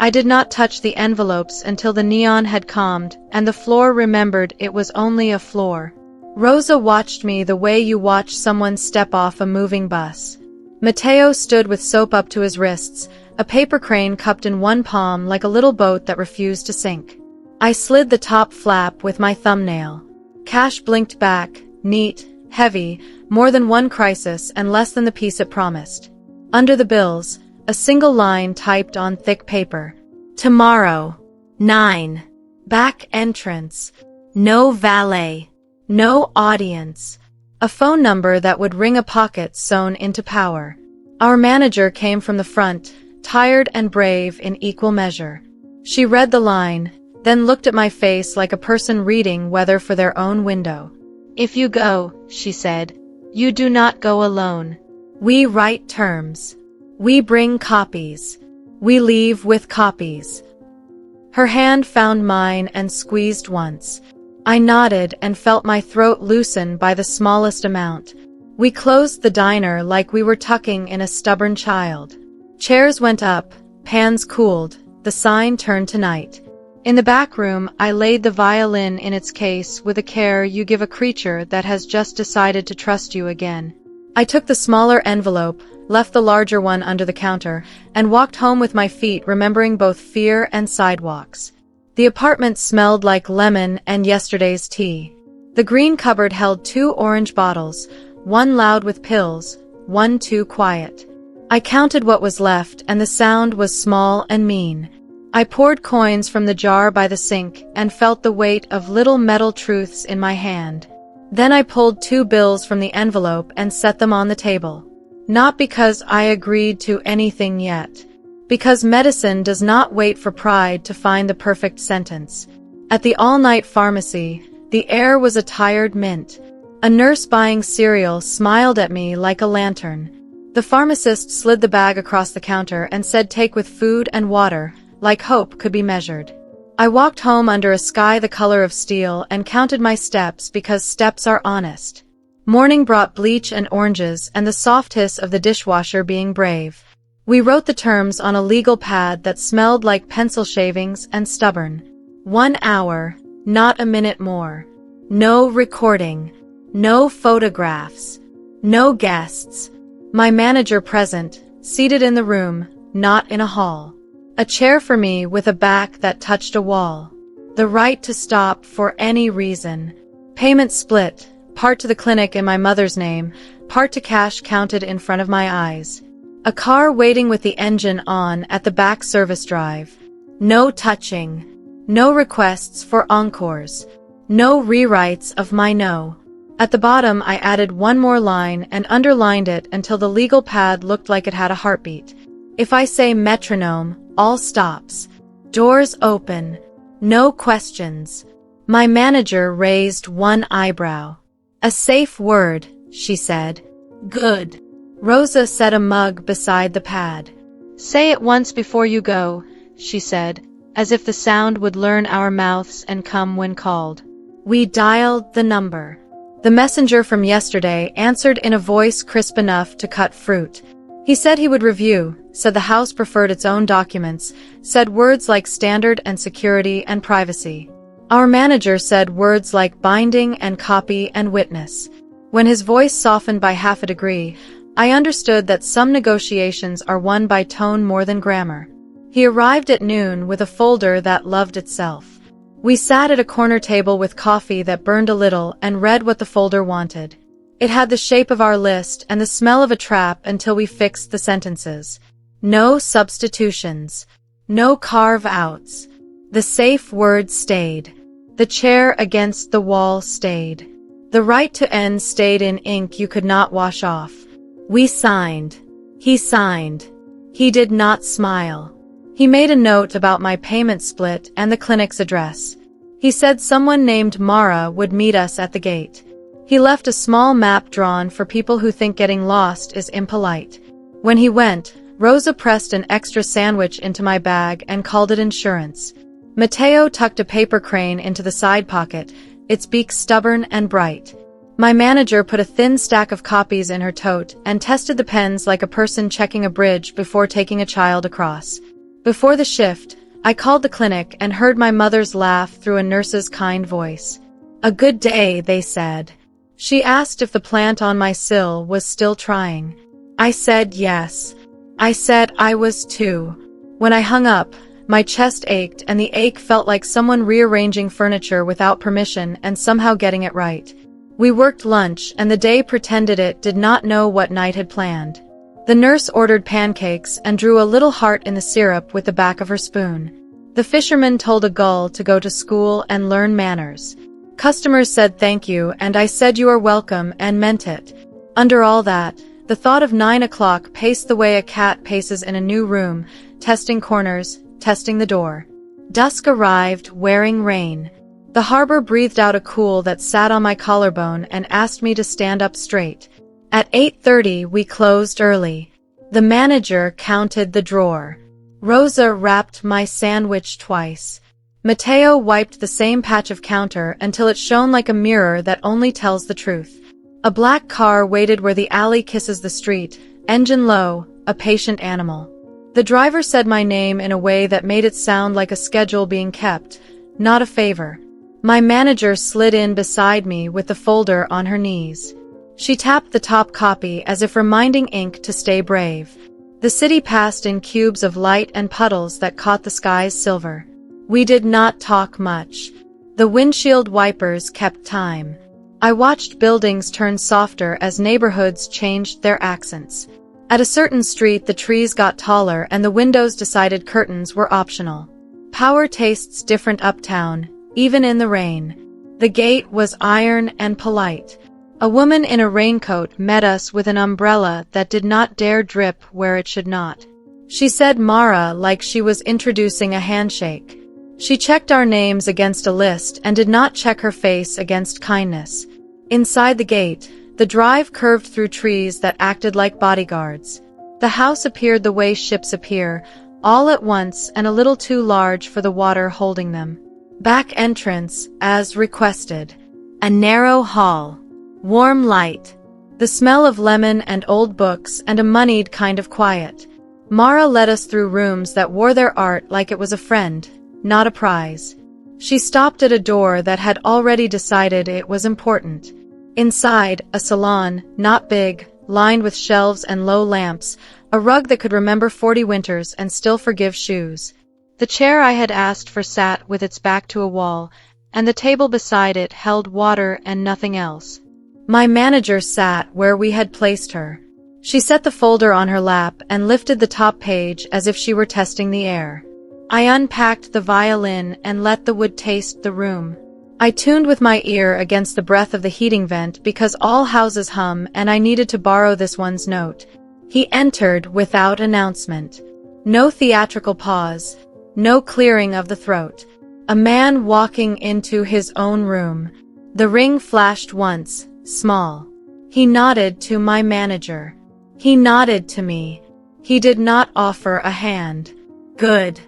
I did not touch the envelopes until the neon had calmed and the floor remembered it was only a floor. Rosa watched me the way you watch someone step off a moving bus. Matteo stood with soap up to his wrists, a paper crane cupped in one palm like a little boat that refused to sink. I slid the top flap with my thumbnail. Cash blinked back, neat, heavy, more than one crisis and less than the peace it promised. Under the bills, a single line typed on thick paper. "Tomorrow. 9. Back entrance. No valet. No audience." A phone number that would ring a pocket sewn into power. Our manager came from the front, tired and brave in equal measure. She read the line, then looked at my face like a person reading weather for their own window. "If you go," she said, "you do not go alone. We write terms. We bring copies. We leave with copies." Her hand found mine and squeezed once. I nodded and felt my throat loosen by the smallest amount. We closed the diner like we were tucking in a stubborn child. Chairs went up, pans cooled, the sign turned to night. In the back room, I laid the violin in its case with a care you give a creature that has just decided to trust you again. I took the smaller envelope, left the larger one under the counter, and walked home with my feet remembering both fear and sidewalks. The apartment smelled like lemon and yesterday's tea. The green cupboard held 2 orange bottles, one loud with pills, one too quiet. I counted what was left and the sound was small and mean. I poured coins from the jar by the sink and felt the weight of little metal truths in my hand. Then I pulled 2 bills from the envelope and set them on the table. Not because I agreed to anything yet. Because medicine does not wait for pride to find the perfect sentence. At the all-night pharmacy, the air was a tired mint. A nurse buying cereal smiled at me like a lantern. The pharmacist slid the bag across the counter and said take with food and water, like hope could be measured. I walked home under a sky the color of steel and counted my steps because steps are honest. Morning brought bleach and oranges and the soft hiss of the dishwasher being brave. We wrote the terms on a legal pad that smelled like pencil shavings and stubborn. 1 hour, not a minute more. No recording. No photographs. No guests. My manager present, seated in the room, not in a hall. A chair for me with a back that touched a wall. The right to stop for any reason. Payment split, part to the clinic in my mother's name, part to cash counted in front of my eyes. A car waiting with the engine on at the back service drive. No touching. No requests for encores. No rewrites of my no. At the bottom I added one more line and underlined it until the legal pad looked like it had a heartbeat. If I say metronome, all stops. Doors open. No questions. My manager raised one eyebrow. A safe word, she said. Good. Rosa set a mug beside the pad. Say it once before you go, she said, as if the sound would learn our mouths and come when called. We dialed the number. The messenger from yesterday answered in a voice crisp enough to cut fruit. He said he would review, said the house preferred its own documents, said words like standard and security and privacy. Our manager said words like binding and copy and witness. When his voice softened by half a degree, I understood that some negotiations are won by tone more than grammar. He arrived at noon with a folder that loved itself. We sat at a corner table with coffee that burned a little and read what the folder wanted. It had the shape of our list and the smell of a trap until we fixed the sentences. No substitutions. No carve-outs. The safe word stayed. The chair against the wall stayed. The right to end stayed in ink you could not wash off. We signed. He signed. He did not smile. He made a note about my payment split and the clinic's address. He said someone named Mara would meet us at the gate. He left a small map drawn for people who think getting lost is impolite. When he went, Rosa pressed an extra sandwich into my bag and called it insurance. Mateo tucked a paper crane into the side pocket, its beak stubborn and bright. My manager put a thin stack of copies in her tote and tested the pens like a person checking a bridge before taking a child across. Before the shift, I called the clinic and heard my mother's laugh through a nurse's kind voice. A good day, they said. She asked if the plant on my sill was still trying. I said yes. I said I was too. When I hung up, my chest ached and the ache felt like someone rearranging furniture without permission and somehow getting it right. We worked lunch and the day pretended it did not know what night had planned. The nurse ordered pancakes and drew a little heart in the syrup with the back of her spoon. The fisherman told a gull to go to school and learn manners. Customers said thank you and I said you are welcome and meant it. Under all that, the thought of 9 o'clock paced the way a cat paces in a new room, testing corners, testing the door. Dusk arrived, wearing rain. The harbor breathed out a cool that sat on my collarbone and asked me to stand up straight. At 8:30 we closed early. The manager counted the drawer. Rosa wrapped my sandwich twice. Mateo wiped the same patch of counter until it shone like a mirror that only tells the truth. A black car waited where the alley kisses the street, engine low, a patient animal. The driver said my name in a way that made it sound like a schedule being kept, not a favor. My manager slid in beside me with the folder on her knees. She tapped the top copy as if reminding ink to stay brave. The city passed in cubes of light and puddles that caught the sky's silver. We did not talk much. The windshield wipers kept time. I watched buildings turn softer as neighborhoods changed their accents. At a certain street the trees got taller and the windows decided curtains were optional. Power tastes different uptown, even in the rain. The gate was iron and polite. A woman in a raincoat met us with an umbrella that did not dare drip where it should not. She said Mara like she was introducing a handshake. She checked our names against a list and did not check her face against kindness. Inside the gate, the drive curved through trees that acted like bodyguards. The house appeared the way ships appear, all at once and a little too large for the water holding them. Back entrance, as requested. A narrow hall. Warm light. The smell of lemon and old books and a moneyed kind of quiet. Mara led us through rooms that wore their art like it was a friend, not a prize. She stopped at a door that had already decided it was important. Inside, a salon, not big, lined with shelves and low lamps, a rug that could remember 40 winters and still forgive shoes. The chair I had asked for sat with its back to a wall, and the table beside it held water and nothing else. My manager sat where we had placed her. She set the folder on her lap and lifted the top page as if she were testing the air. I unpacked the violin and let the wood taste the room. I tuned with my ear against the breath of the heating vent because all houses hum and I needed to borrow this one's note. He entered without announcement. No theatrical pause. No clearing of the throat. A man walking into his own room. The ring flashed once, small. He nodded to my manager. He nodded to me. He did not offer a hand. Good.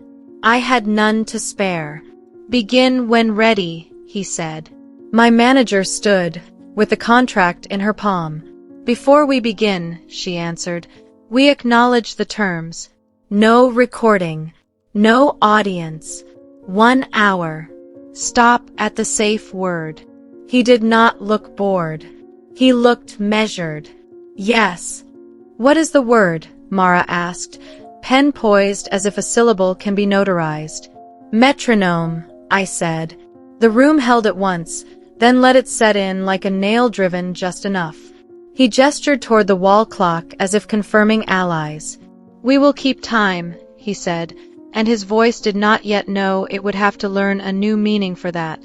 I had none to spare. Begin when ready, he said. My manager stood, with the contract in her palm. Before we begin, she answered, we acknowledge the terms. No recording. No audience. 1 hour. Stop at the safe word. He did not look bored. He looked measured. Yes. What is the word? Mara asked, pen poised as if a syllable can be notarized. Metronome, I said. The room held it once, then let it set in like a nail driven just enough. He gestured toward the wall clock as if confirming allies. We will keep time, he said, and his voice did not yet know it would have to learn a new meaning for that.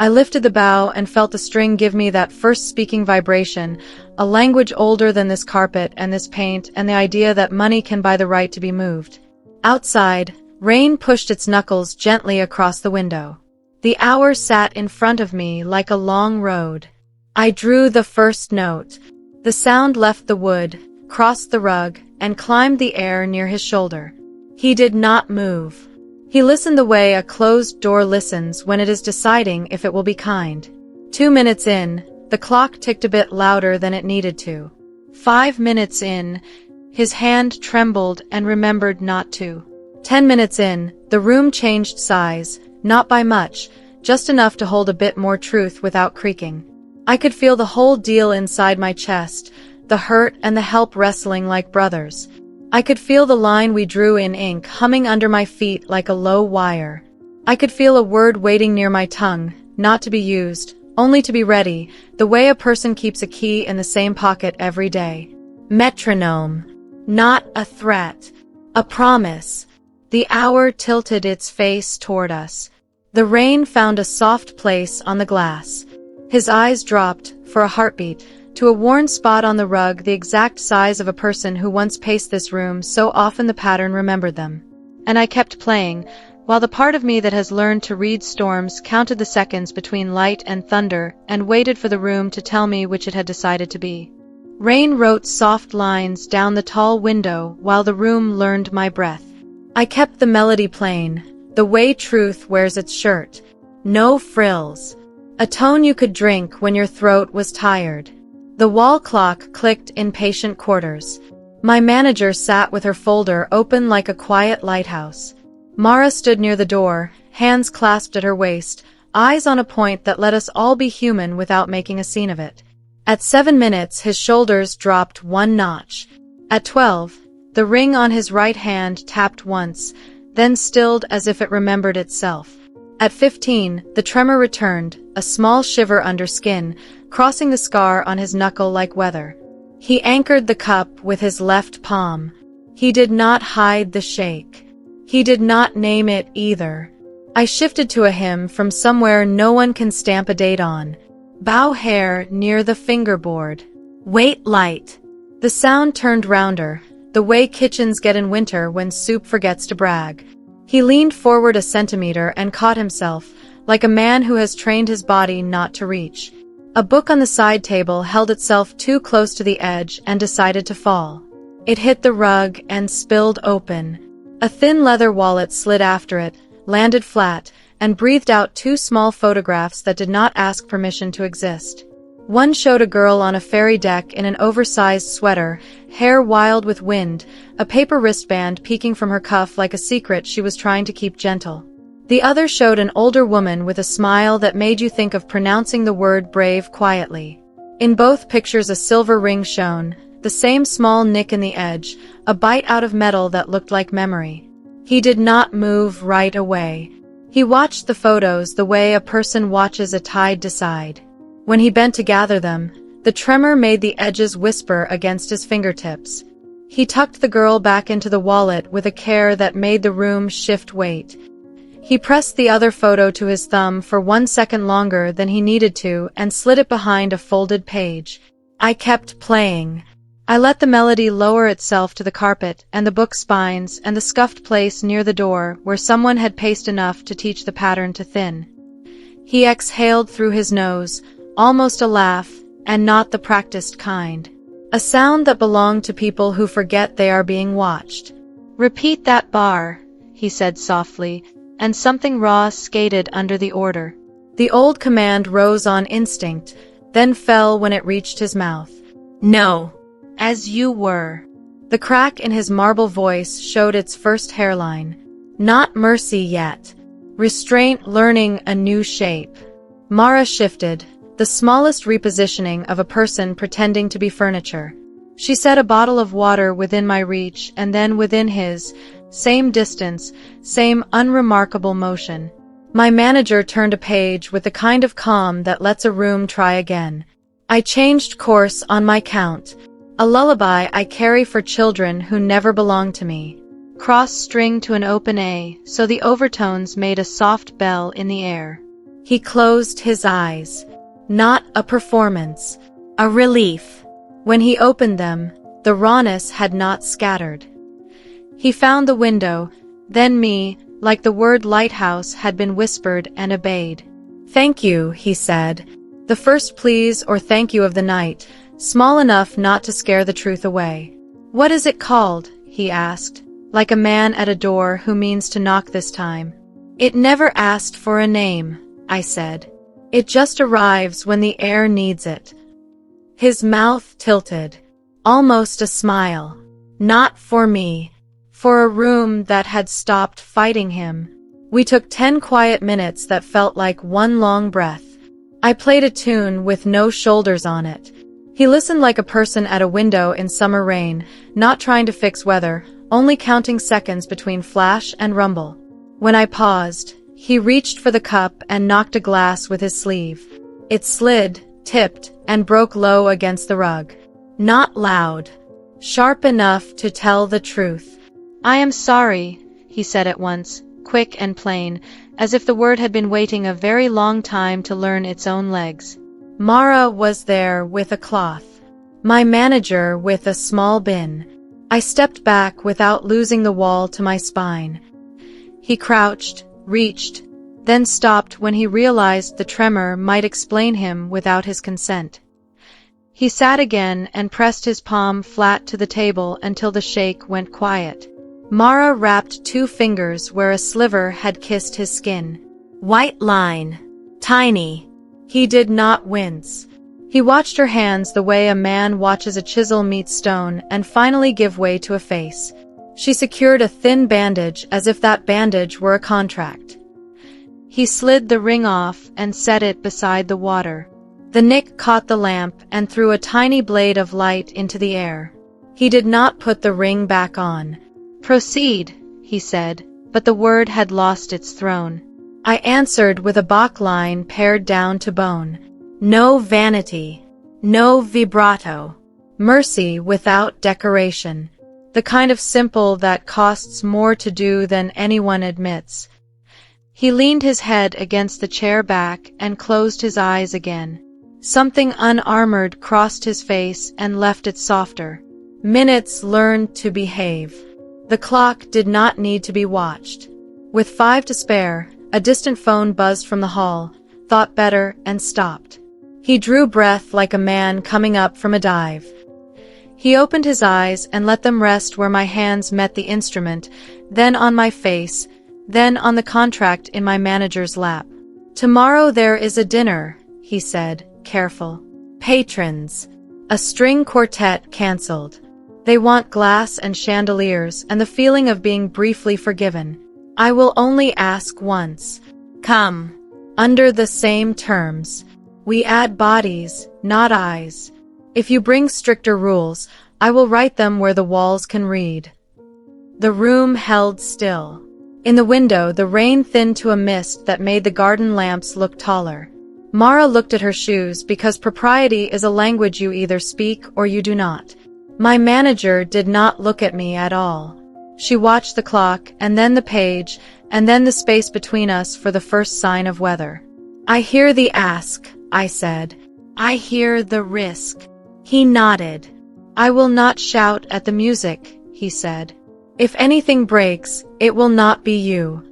I lifted the bow and felt the string give me that first speaking vibration, a language older than this carpet and this paint and the idea that money can buy the right to be moved. Outside, rain pushed its knuckles gently across the window. The hour sat in front of me like a long road. I drew the first note. The sound left the wood, crossed the rug, and climbed the air near his shoulder. He did not move. He listened the way a closed door listens when it is deciding if it will be kind. 2 minutes in, the clock ticked a bit louder than it needed to. 5 minutes in, his hand trembled and remembered not to. 10 minutes in, the room changed size, not by much, just enough to hold a bit more truth without creaking. I could feel the whole deal inside my chest, the hurt and the help wrestling like brothers. I could feel the line we drew in ink humming under my feet like a low wire. I could feel a word waiting near my tongue, not to be used, only to be ready, the way a person keeps a key in the same pocket every day. Metronome. Not a threat. A promise. The hour tilted its face toward us. The rain found a soft place on the glass. His eyes dropped, for a heartbeat, to a worn spot on the rug the exact size of a person who once paced this room so often the pattern remembered them. And I kept playing, while the part of me that has learned to read storms counted the seconds between light and thunder and waited for the room to tell me which it had decided to be. Rain wrote soft lines down the tall window while the room learned my breath. I kept the melody plain, the way truth wears its shirt. No frills. A tone you could drink when your throat was tired. The wall clock clicked in patient quarters. My manager sat with her folder open like a quiet lighthouse. Mara stood near the door, hands clasped at her waist, eyes on a point that let us all be human without making a scene of it. At 7 minutes, his shoulders dropped 1 notch. At 12, the ring on his right hand tapped once, then stilled as if it remembered itself. At 15, the tremor returned, a small shiver under skin, crossing the scar on his knuckle like weather. He anchored the cup with his left palm. He did not hide the shake. He did not name it either. I shifted to a hymn from somewhere no one can stamp a date on. Bow hair near the fingerboard. Wait light. The sound turned rounder, the way kitchens get in winter when soup forgets to brag. He leaned forward a centimeter and caught himself, like a man who has trained his body not to reach. A book on the side table held itself too close to the edge and decided to fall. It hit the rug and spilled open. A thin leather wallet slid after it, landed flat, and breathed out two small photographs that did not ask permission to exist. One showed a girl on a ferry deck in an oversized sweater, hair wild with wind, a paper wristband peeking from her cuff like a secret she was trying to keep gentle. The other showed an older woman with a smile that made you think of pronouncing the word brave quietly. In both pictures a silver ring shone, the same small nick in the edge, a bite out of metal that looked like memory. He did not move right away. He watched the photos the way a person watches a tide decide. When he bent to gather them, the tremor made the edges whisper against his fingertips. He tucked the girl back into the wallet with a care that made the room shift weight. He pressed the other photo to his thumb for 1 second longer than he needed to and slid it behind a folded page. I kept playing. I let the melody lower itself to the carpet and the book spines and the scuffed place near the door where someone had paced enough to teach the pattern to thin. He exhaled through his nose, almost a laugh, and not the practiced kind. A sound that belonged to people who forget they are being watched. "Repeat that bar," he said softly, and something raw skated under the order. The old command rose on instinct, then fell when it reached his mouth. "No. As you were." The crack in his marble voice showed its first hairline. Not mercy yet. Restraint learning a new shape. Mara shifted, the smallest repositioning of a person pretending to be furniture. She set a bottle of water within my reach and then within his, same distance, same unremarkable motion. My manager turned a page with the kind of calm that lets a room try again. I changed course on my count. A lullaby I carry for children who never belong to me. Cross string to an open A, so the overtones made a soft bell in the air. He closed his eyes. Not a performance. A relief. When he opened them, the rawness had not scattered. He found the window, then me, like the word lighthouse had been whispered and obeyed. "Thank you," he said. The first please or thank you of the night, small enough not to scare the truth away. "What is it called?" he asked, like a man at a door who means to knock this time. "It never asked for a name," I said. "It just arrives when the air needs it." His mouth tilted. Almost a smile. Not for me. For a room that had stopped fighting him. We took 10 quiet minutes that felt like one long breath. I played a tune with no shoulders on it. He listened like a person at a window in summer rain, not trying to fix weather, only counting seconds between flash and rumble. When I paused, he reached for the cup and knocked a glass with his sleeve. It slid, tipped, and broke low against the rug. Not loud. Sharp enough to tell the truth. "I am sorry," he said at once, quick and plain, as if the word had been waiting a very long time to learn its own legs. Mara was there with a cloth. My manager with a small bin. I stepped back without losing the wall to my spine. He crouched, reached, then stopped when he realized the tremor might explain him without his consent. He sat again and pressed his palm flat to the table until the shake went quiet. Mara wrapped 2 fingers where a sliver had kissed his skin. White line. Tiny. He did not wince. He watched her hands the way a man watches a chisel meet stone and finally give way to a face. She secured a thin bandage as if that bandage were a contract. He slid the ring off and set it beside the water. The nick caught the lamp and threw a tiny blade of light into the air. He did not put the ring back on. "Proceed," he said, but the word had lost its throne. I answered with a Bach line pared down to bone. No vanity. No vibrato. Mercy without decoration. The kind of simple that costs more to do than anyone admits. He leaned his head against the chair back and closed his eyes again. Something unarmored crossed his face and left it softer. Minutes learned to behave. The clock did not need to be watched. With 5 to spare, a distant phone buzzed from the hall, thought better, and stopped. He drew breath like a man coming up from a dive. He opened his eyes and let them rest where my hands met the instrument, then on my face, then on the contract in my manager's lap. "Tomorrow there is a dinner," he said, careful. "Patrons. A string quartet cancelled. They want glass and chandeliers and the feeling of being briefly forgiven. I will only ask once. Come. Under the same terms. We add bodies, not eyes. If you bring stricter rules, I will write them where the walls can read." The room held still. In the window, the rain thinned to a mist that made the garden lamps look taller. Mara looked at her shoes because propriety is a language you either speak or you do not. My manager did not look at me at all. She watched the clock, and then the page, and then the space between us for the first sign of weather. "I hear the ask," I said. "I hear the risk." He nodded. "I will not shout at the music," he said. "If anything breaks, it will not be you."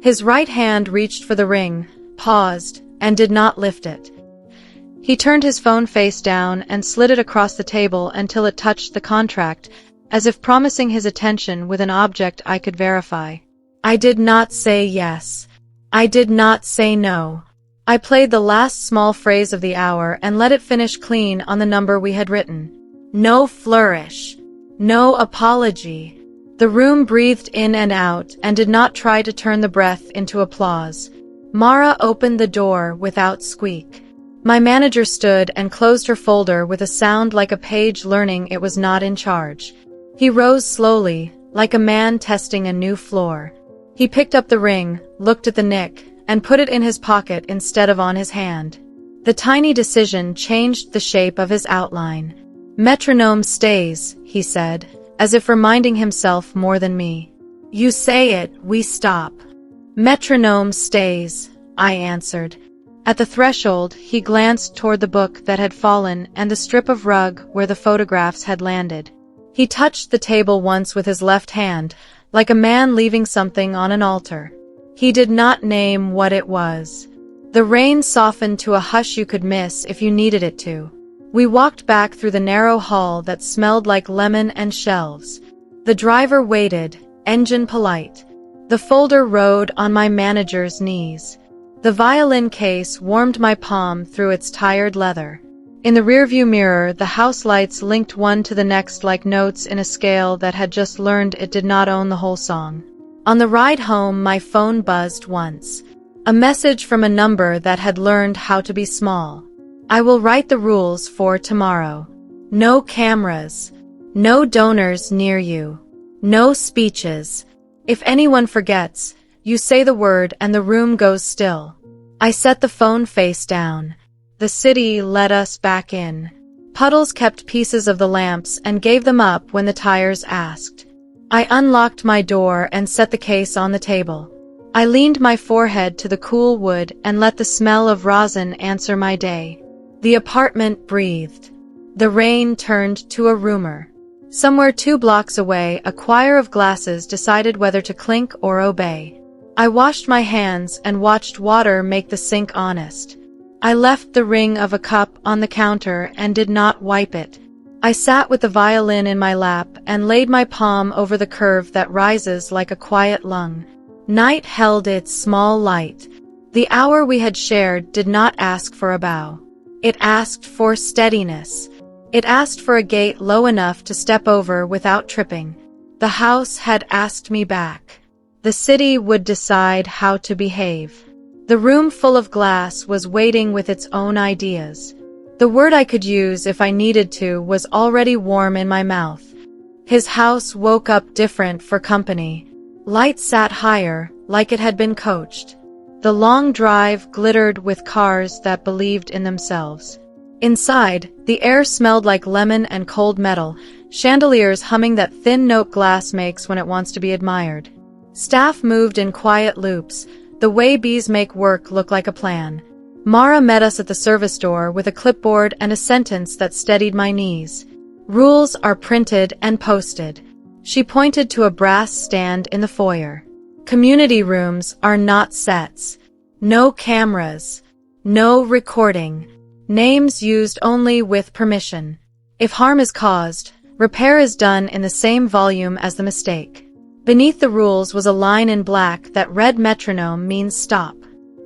His right hand reached for the ring, paused, and did not lift it. He turned his phone face down and slid it across the table until it touched the contract, as if promising his attention with an object I could verify. I did not say yes. I did not say no. I played the last small phrase of the hour and let it finish clean on the number we had written. No flourish. No apology. The room breathed in and out and did not try to turn the breath into applause. Mara opened the door without squeak. My manager stood and closed her folder with a sound like a page learning it was not in charge. He rose slowly, like a man testing a new floor. He picked up the ring, looked at the nick, and put it in his pocket instead of on his hand. The tiny decision changed the shape of his outline. "Metronome stays," he said, as if reminding himself more than me. "You say it, we stop." "Metronome stays," I answered. At the threshold, he glanced toward the book that had fallen and the strip of rug where the photographs had landed. He touched the table once with his left hand, like a man leaving something on an altar. He did not name what it was. The rain softened to a hush you could miss if you needed it to. We walked back through the narrow hall that smelled like lemon and shelves. The driver waited, engine polite. The folder rode on my manager's knees. The violin case warmed my palm through its tired leather. In the rearview mirror, the house lights linked one to the next like notes in a scale that had just learned it did not own the whole song. On the ride home, my phone buzzed once. A message from a number that had learned how to be small. "I will write the rules for tomorrow. No cameras. No donors near you. No speeches. If anyone forgets, you say the word and the room goes still." I set the phone face down. The city let us back in. Puddles kept pieces of the lamps and gave them up when the tires asked. I unlocked my door and set the case on the table. I leaned my forehead to the cool wood and let the smell of rosin answer my day. The apartment breathed. The rain turned to a rumor. Somewhere 2 blocks away, a choir of glasses decided whether to clink or obey. I washed my hands and watched water make the sink honest. I left the ring of a cup on the counter and did not wipe it. I sat with the violin in my lap and laid my palm over the curve that rises like a quiet lung. Night held its small light. The hour we had shared did not ask for a bow. It asked for steadiness. It asked for a gate low enough to step over without tripping. The house had asked me back. The city would decide how to behave. The room full of glass was waiting with its own ideas. The word I could use if I needed to was already warm in my mouth. His house woke up different for company. Light sat higher, like it had been coached. The long drive glittered with cars that believed in themselves. Inside, the air smelled like lemon and cold metal, chandeliers humming that thin note glass makes when it wants to be admired. Staff moved in quiet loops, the way bees make work look like a plan. Mara met us at the service door with a clipboard and a sentence that steadied my knees. Rules are printed and posted. She pointed to a brass stand in the foyer. Community rooms are not sets. No cameras. No recording. Names used only with permission. If harm is caused, repair is done in the same volume as the mistake. Beneath the rules was a line in black that read metronome means stop.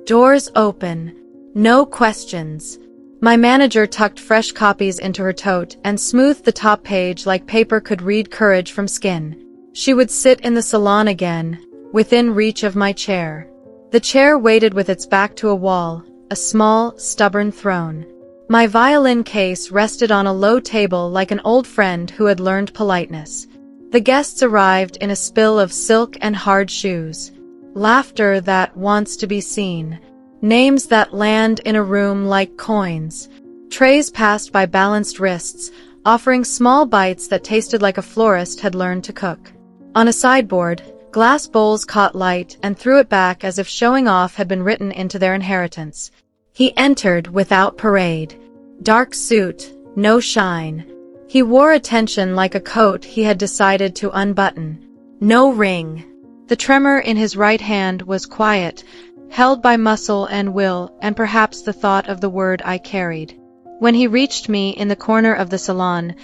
Doors open. No questions. My manager tucked fresh copies into her tote and smoothed the top page like paper could read courage from skin. She would sit in the salon again, within reach of my chair. The chair waited with its back to a wall, a small, stubborn throne. My violin case rested on a low table like an old friend who had learned politeness. The guests arrived in a spill of silk and hard shoes. Laughter that wants to be seen. Names that land in a room like coins. Trays passed by balanced wrists, offering small bites that tasted like a florist had learned to cook. On a sideboard, glass bowls caught light and threw it back as if showing off had been written into their inheritance. He entered without parade. Dark suit, no shine. He wore attention like a coat he had decided to unbutton. No ring. The tremor in his right hand was quiet, held by muscle and will, and perhaps the thought of the word I carried. When he reached me in the corner of the salon,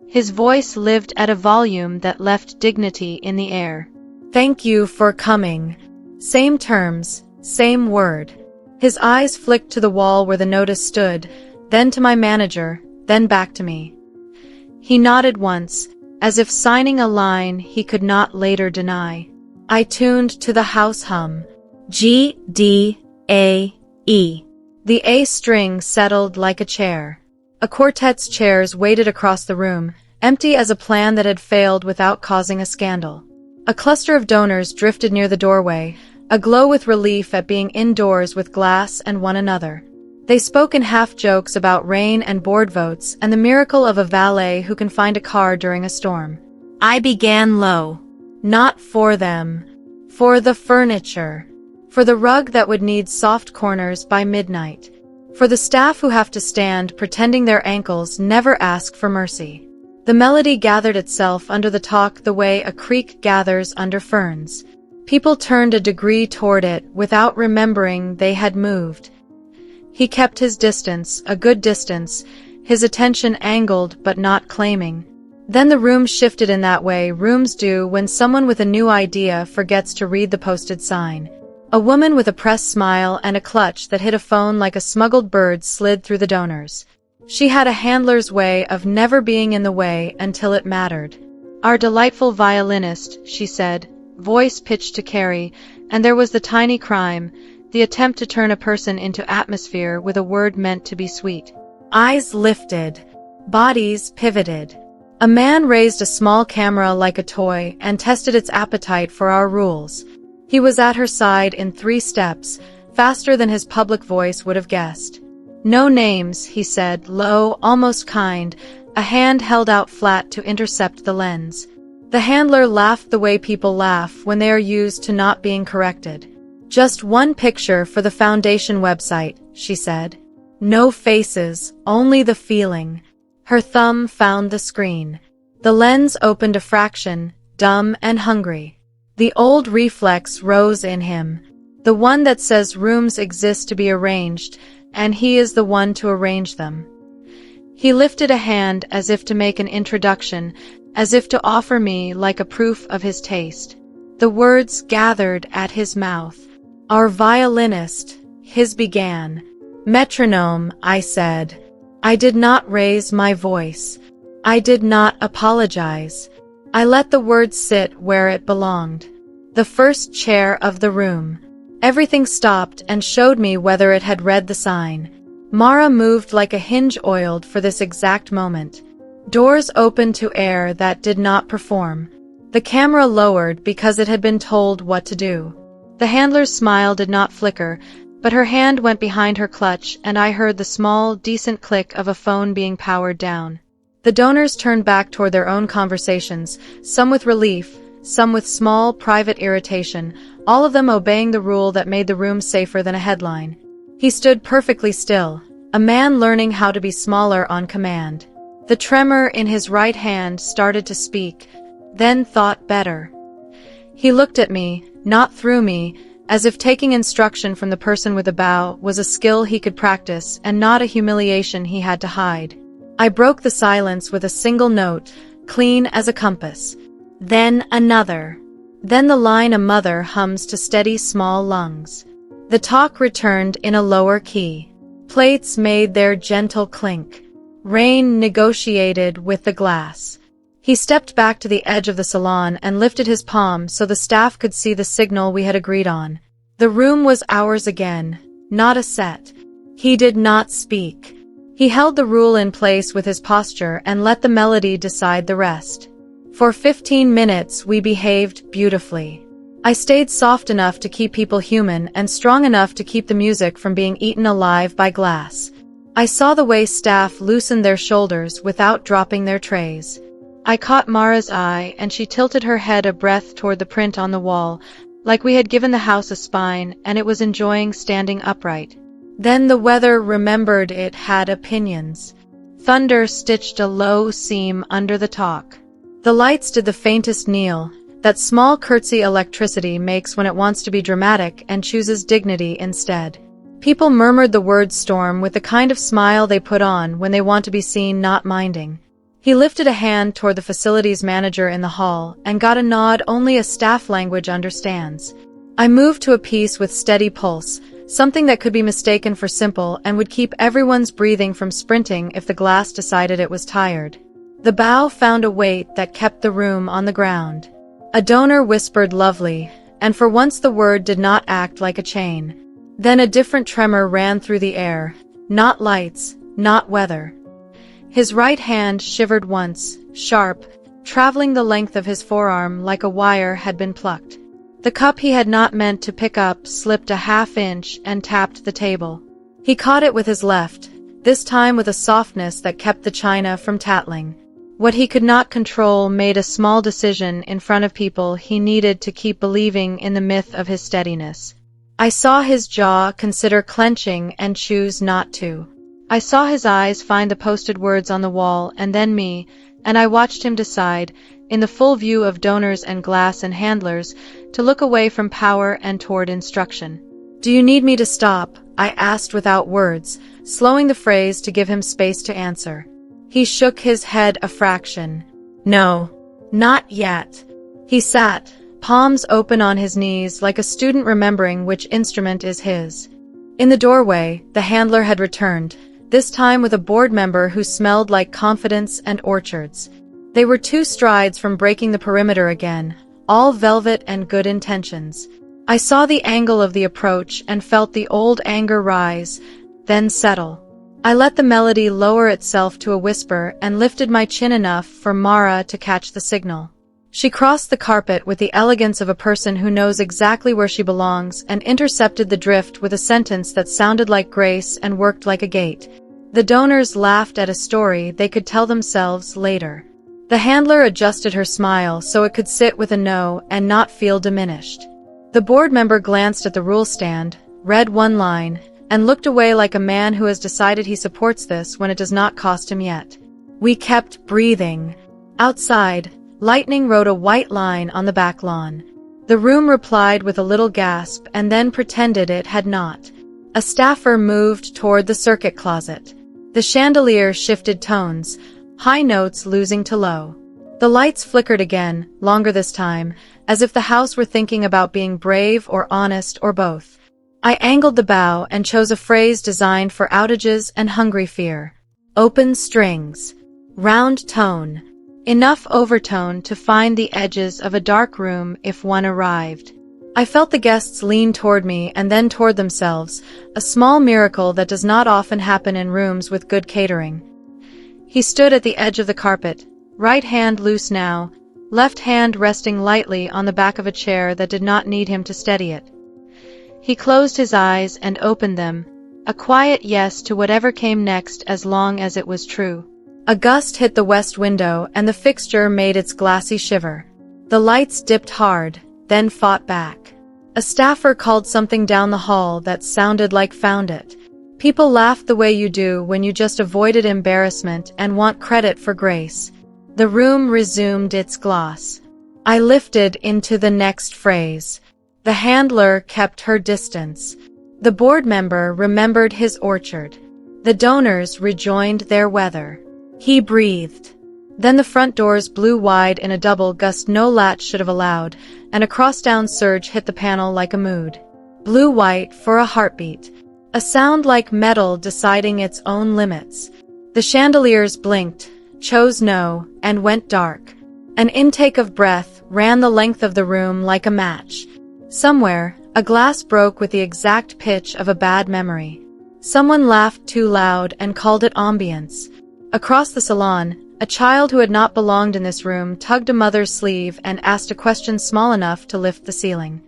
his voice lived at a volume that left dignity in the air. Thank you for coming. Same terms, same word. His eyes flicked to the wall where the notice stood, then to my manager, then back to me. He nodded once, as if signing a line he could not later deny. I tuned to the house hum. G, D, A, E. The A string settled like a chair. A quartet's chairs waited across the room, empty as a plan that had failed without causing a scandal. A cluster of donors drifted near the doorway, aglow with relief at being indoors with glass and one another. They spoke in half-jokes about rain and board votes and the miracle of a valet who can find a car during a storm. I began low. Not for them. For the furniture. For the rug that would need soft corners by midnight. For the staff who have to stand pretending their ankles never ask for mercy. The melody gathered itself under the talk the way a creek gathers under ferns. People turned a degree toward it without remembering they had moved. He kept his distance, a good distance, his attention angled but not claiming. Then the room shifted in that way rooms do when someone with a new idea forgets to read the posted sign. A woman with a pressed smile and a clutch that hit a phone like a smuggled bird slid through the donors. She had a handler's way of never being in the way until it mattered. Our delightful violinist, she said, voice pitched to Carrie, and there was the tiny crime, the attempt to turn a person into atmosphere with a word meant to be sweet. Eyes lifted. Bodies pivoted. A man raised a small camera like a toy and tested its appetite for our rules. He was at her side in 3 steps, faster than his public voice would have guessed. No names, he said, low, almost kind, a hand held out flat to intercept the lens. The handler laughed the way people laugh when they are used to not being corrected. Just one picture for the foundation website, she said. No faces, only the feeling. Her thumb found the screen. The lens opened a fraction, dumb and hungry. The old reflex rose in him. The one that says rooms exist to be arranged, and he is the one to arrange them. He lifted a hand as if to make an introduction, as if to offer me like a proof of his taste. The words gathered at his mouth. Our violinist, his began. Metronome, I said. I did not raise my voice. I did not apologize. I let the word sit where it belonged. The first chair of the room. Everything stopped and showed me whether it had read the sign. Mara moved like a hinge oiled for this exact moment. Doors opened to air that did not perform. The camera lowered because it had been told what to do. The handler's smile did not flicker, but her hand went behind her clutch and I heard the small, decent click of a phone being powered down. The donors turned back toward their own conversations, some with relief, some with small, private irritation, all of them obeying the rule that made the room safer than a headline. He stood perfectly still, a man learning how to be smaller on command. The tremor in his right hand started to speak, then thought better. He looked at me, not through me, as if taking instruction from the person with the bow was a skill he could practice and not a humiliation he had to hide. I broke the silence with a single note, clean as a compass. Then another. Then the line a mother hums to steady small lungs. The talk returned in a lower key. Plates made their gentle clink. Rain negotiated with the glass. He stepped back to the edge of the salon and lifted his palm so the staff could see the signal we had agreed on. The room was ours again, not a set. He did not speak. He held the rule in place with his posture and let the melody decide the rest. For 15 minutes we behaved beautifully. I stayed soft enough to keep people human and strong enough to keep the music from being eaten alive by glass. I saw the way staff loosened their shoulders without dropping their trays. I caught Mara's eye and she tilted her head a breath toward the print on the wall, like we had given the house a spine and it was enjoying standing upright. Then the weather remembered it had opinions. Thunder stitched a low seam under the talk. The lights did the faintest kneel, that small curtsy electricity makes when it wants to be dramatic and chooses dignity instead. People murmured the word storm with the kind of smile they put on when they want to be seen not minding. He lifted a hand toward the facilities manager in the hall and got a nod only a staff language understands. I moved to a piece with steady pulse, something that could be mistaken for simple and would keep everyone's breathing from sprinting if the glass decided it was tired. The bow found a weight that kept the room on the ground. A donor whispered lovely, and for once the word did not act like a chain. Then a different tremor ran through the air. Not lights, not weather. His right hand shivered once, sharp, traveling the length of his forearm like a wire had been plucked. The cup he had not meant to pick up slipped a half-inch and tapped the table. He caught it with his left, this time with a softness that kept the china from tattling. What he could not control made a small decision in front of people he needed to keep believing in the myth of his steadiness. I saw his jaw consider clenching and choose not to. I saw his eyes find the posted words on the wall and then me, and I watched him decide, in the full view of donors and glass and handlers, to look away from power and toward instruction. "Do you need me to stop?" I asked without words, slowing the phrase to give him space to answer. He shook his head a fraction. "No, not yet." He sat, palms open on his knees like a student remembering which instrument is his. In the doorway, the handler had returned, this time with a board member who smelled like confidence and orchards. They were 2 strides from breaking the perimeter again, all velvet and good intentions. I saw the angle of the approach and felt the old anger rise, then settle. I let the melody lower itself to a whisper and lifted my chin enough for Mara to catch the signal. She crossed the carpet with the elegance of a person who knows exactly where she belongs and intercepted the drift with a sentence that sounded like grace and worked like a gate. The donors laughed at a story they could tell themselves later. The handler adjusted her smile so it could sit with a no and not feel diminished. The board member glanced at the rule stand, read one line, and looked away like a man who has decided he supports this when it does not cost him yet. We kept breathing. Outside, lightning wrote a white line on the back lawn. The room replied with a little gasp and then pretended it had not. A staffer moved toward the circuit closet. The chandelier shifted tones, high notes losing to low. The lights flickered again, longer this time, as if the house were thinking about being brave or honest or both. I angled the bow and chose a phrase designed for outages and hungry fear. Open strings. Round tone. Enough overtone to find the edges of a dark room if one arrived. I felt the guests lean toward me and then toward themselves, a small miracle that does not often happen in rooms with good catering. He stood at the edge of the carpet, right hand loose now, left hand resting lightly on the back of a chair that did not need him to steady it. He closed his eyes and opened them, a quiet yes to whatever came next as long as it was true. A gust hit the west window and the fixture made its glassy shiver. The lights dipped hard, then fought back. A staffer called something down the hall that sounded like "found it." People laughed the way you do when you just avoided embarrassment and want credit for grace. The room resumed its gloss. I lifted into the next phrase. The handler kept her distance. The board member remembered his orchard. The donors rejoined their weather. He breathed. Then the front doors blew wide in a double gust no latch should have allowed, and a crosstown surge hit the panel like a mood. Blue-white for a heartbeat. A sound like metal deciding its own limits. The chandeliers blinked, chose no, and went dark. An intake of breath ran the length of the room like a match. Somewhere, a glass broke with the exact pitch of a bad memory. Someone laughed too loud and called it ambience. Across the salon, a child who had not belonged in this room tugged a mother's sleeve and asked a question small enough to lift the ceiling.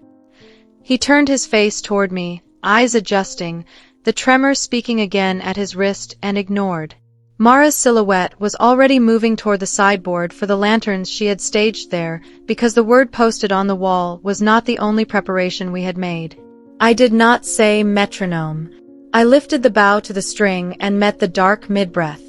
He turned his face toward me, eyes adjusting, the tremor speaking again at his wrist, and ignored. Mara's silhouette was already moving toward the sideboard for the lanterns she had staged there, because the word posted on the wall was not the only preparation we had made. I did not say metronome. I lifted the bow to the string and met the dark mid-breath.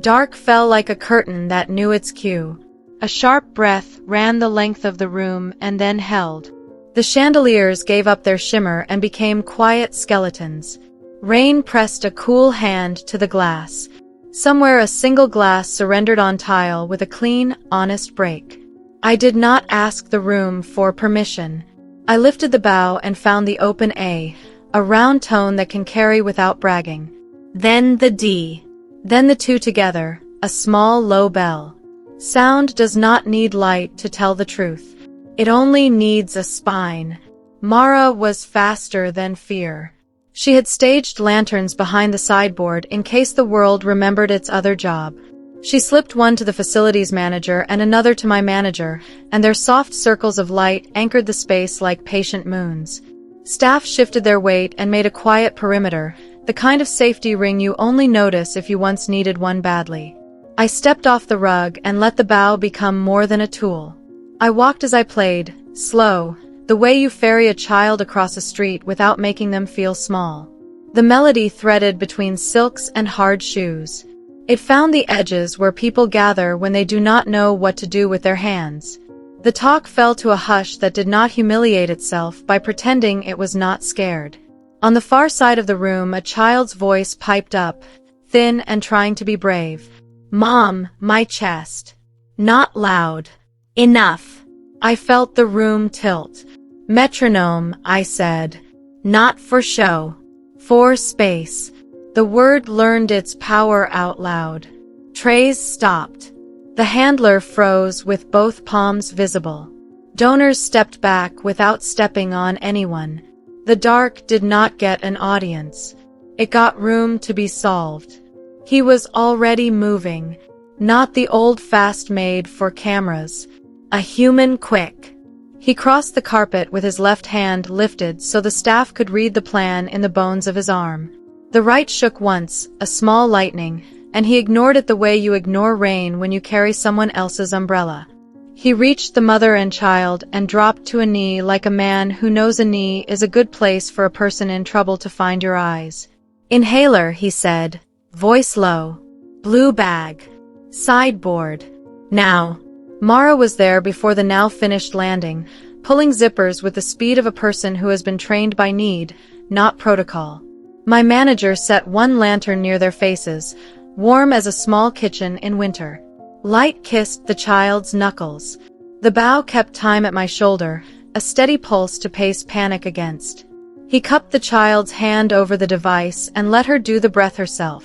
Dark fell like a curtain that knew its cue. A sharp breath ran the length of the room and then held. The chandeliers gave up their shimmer and became quiet skeletons. Rain pressed a cool hand to the glass. Somewhere a single glass surrendered on tile with a clean, honest break. I did not ask the room for permission. I lifted the bow and found the open A, a round tone that can carry without bragging. Then the D. Then the two together, a small low bell. Sound does not need light to tell the truth. It only needs a spine. Mara was faster than fear. She had staged lanterns behind the sideboard in case the world remembered its other job. She slipped one to the facilities manager and another to my manager, and their soft circles of light anchored the space like patient moons. Staff shifted their weight and made a quiet perimeter, the kind of safety ring you only notice if you once needed one badly. I stepped off the rug and let the bow become more than a tool. I walked as I played, slow, the way you ferry a child across a street without making them feel small. The melody threaded between silks and hard shoes. It found the edges where people gather when they do not know what to do with their hands. The talk fell to a hush that did not humiliate itself by pretending it was not scared. On the far side of the room, a child's voice piped up, thin and trying to be brave. "Mom, my chest." Not loud. Enough. I felt the room tilt. "Metronome," I said. "Not for show. For space." The word learned its power out loud. Trays stopped. The handler froze with both palms visible. Donors stepped back without stepping on anyone. The dark did not get an audience. It got room to be solved. He was already moving. Not the old fast made for cameras. A human quick. He crossed the carpet with his left hand lifted so the staff could read the plan in the bones of his arm. The right shook once, a small lightning, and he ignored it the way you ignore rain when you carry someone else's umbrella. He reached the mother and child and dropped to a knee like a man who knows a knee is a good place for a person in trouble to find your eyes. "Inhaler," he said, voice low. "Blue bag. Sideboard. Now." Mara was there before the now finished landing, pulling zippers with the speed of a person who has been trained by need, not protocol. My manager set one lantern near their faces, warm as a small kitchen in winter. Light kissed the child's knuckles. The bow kept time at my shoulder, a steady pulse to pace panic against. He cupped the child's hand over the device and let her do the breath herself.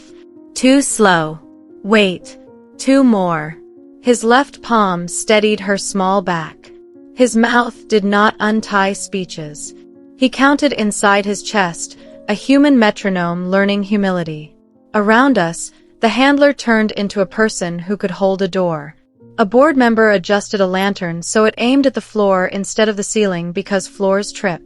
"Too slow. Wait. 2 more." His left palm steadied her small back. His mouth did not untie speeches. He counted inside his chest, a human metronome learning humility. Around us, the handler turned into a person who could hold a door. A board member adjusted a lantern so it aimed at the floor instead of the ceiling because floors trip.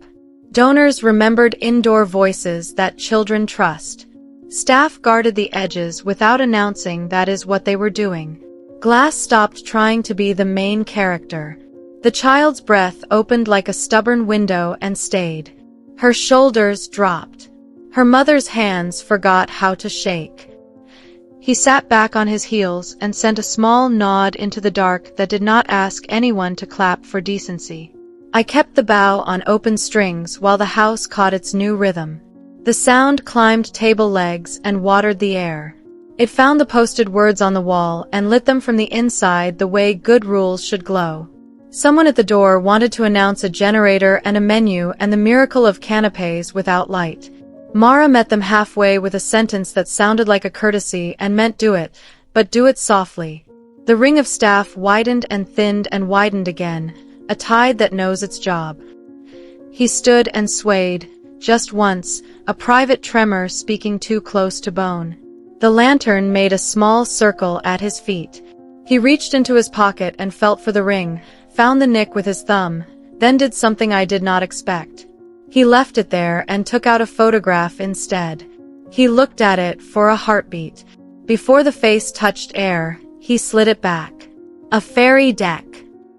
Donors remembered indoor voices that children trust. Staff guarded the edges without announcing that is what they were doing. Glass stopped trying to be the main character. The child's breath opened like a stubborn window and stayed. Her shoulders dropped. Her mother's hands forgot how to shake. He sat back on his heels and sent a small nod into the dark that did not ask anyone to clap for decency. I kept the bow on open strings while the house caught its new rhythm. The sound climbed table legs and watered the air. It found the posted words on the wall and lit them from the inside the way good rules should glow. Someone at the door wanted to announce a generator and a menu and the miracle of canapes without light. Mara met them halfway with a sentence that sounded like a courtesy and meant do it, but do it softly. The ring of staff widened and thinned and widened again, a tide that knows its job. He stood and swayed, just once, a private tremor speaking too close to bone. The lantern made a small circle at his feet. He reached into his pocket and felt for the ring, found the nick with his thumb, then did something I did not expect. He left it there and took out a photograph instead. He looked at it for a heartbeat. Before the face touched air, he slid it back. A fairy deck.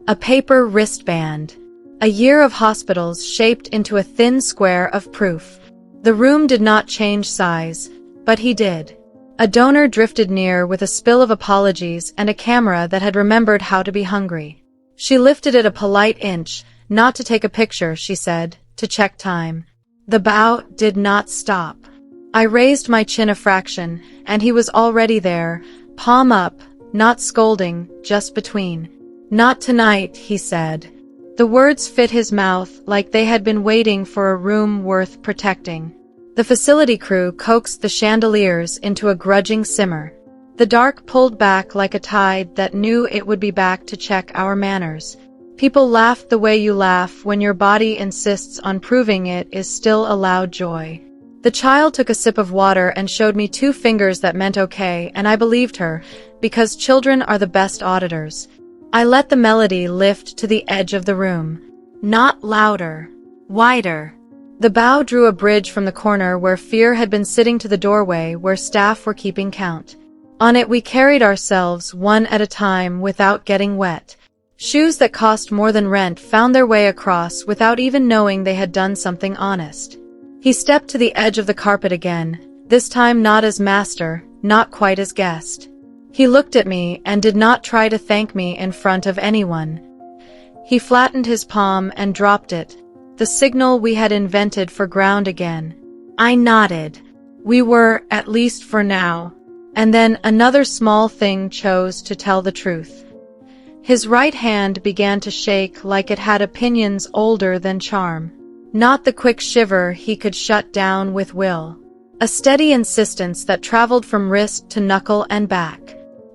A paper wristband. A year of hospitals shaped into a thin square of proof. The room did not change size, but he did. A donor drifted near with a spill of apologies and a camera that had remembered how to be hungry. She lifted it a polite inch, not to take a picture, she said, to check time. The bow did not stop. I raised my chin a fraction, and he was already there, palm up, not scolding, just between. Not tonight, he said. The words fit his mouth like they had been waiting for a room worth protecting. The facility crew coaxed the chandeliers into a grudging simmer. The dark pulled back like a tide that knew it would be back to check our manners. People laughed the way you laugh when your body insists on proving it is still a loud joy. The child took a sip of water and showed me 2 fingers that meant okay, and I believed her, because children are the best auditors. I let the melody lift to the edge of the room. Not louder. Wider. The bow drew a bridge from the corner where fear had been sitting to the doorway where staff were keeping count. On it we carried ourselves one at a time without getting wet. Shoes that cost more than rent found their way across without even knowing they had done something honest. He stepped to the edge of the carpet again, this time not as master, not quite as guest. He looked at me and did not try to thank me in front of anyone. He flattened his palm and dropped it, the signal we had invented for ground again. I nodded. We were, at least for now. And then another small thing chose to tell the truth. His right hand began to shake like it had opinions older than charm. Not the quick shiver he could shut down with will. A steady insistence that traveled from wrist to knuckle and back.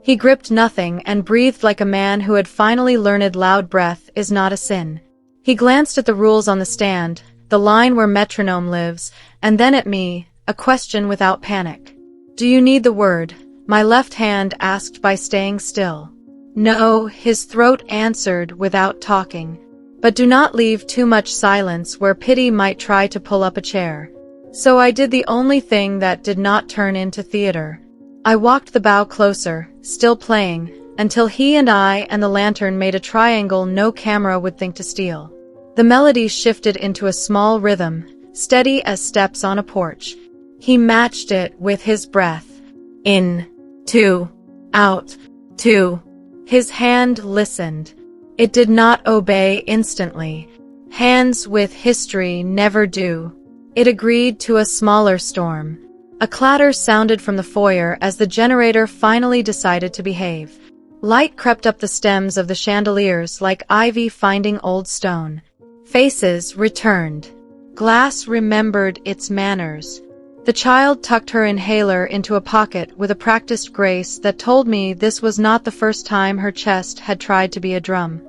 He gripped nothing and breathed like a man who had finally learned loud breath is not a sin. He glanced at the rules on the stand, the line where metronome lives, and then at me, a question without panic. Do you need the word? My left hand asked by staying still. No, his throat answered without talking. But do not leave too much silence where pity might try to pull up a chair. So I did the only thing that did not turn into theater. I walked the bow closer, still playing, until he and I and the lantern made a triangle no camera would think to steal. The melody shifted into a small rhythm, steady as steps on a porch. He matched it with his breath. In, 2, out, 2. His hand listened. It did not obey instantly. Hands with history never do. It agreed to a smaller storm. A clatter sounded from the foyer as the generator finally decided to behave. Light crept up the stems of the chandeliers like ivy finding old stone. Faces returned. Glass remembered its manners. The child tucked her inhaler into a pocket with a practiced grace that told me this was not the first time her chest had tried to be a drum.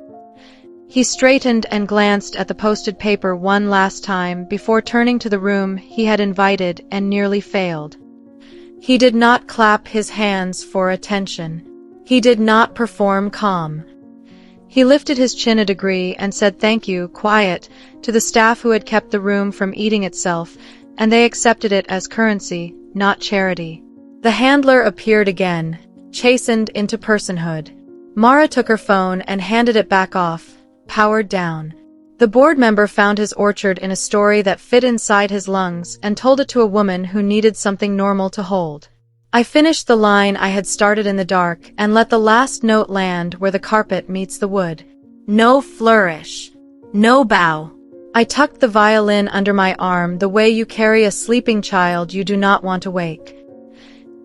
He straightened and glanced at the posted paper one last time before turning to the room he had invited and nearly failed. He did not clap his hands for attention. He did not perform calm. He lifted his chin a degree and said thank you, quiet, to the staff who had kept the room from eating itself, and they accepted it as currency, not charity. The handler appeared again, chastened into personhood. Mara took her phone and handed it back off, powered down. The board member found his orchard in a story that fit inside his lungs and told it to a woman who needed something normal to hold. I finished the line I had started in the dark and let the last note land where the carpet meets the wood. No flourish. No bow. I tucked the violin under my arm the way you carry a sleeping child you do not want to wake.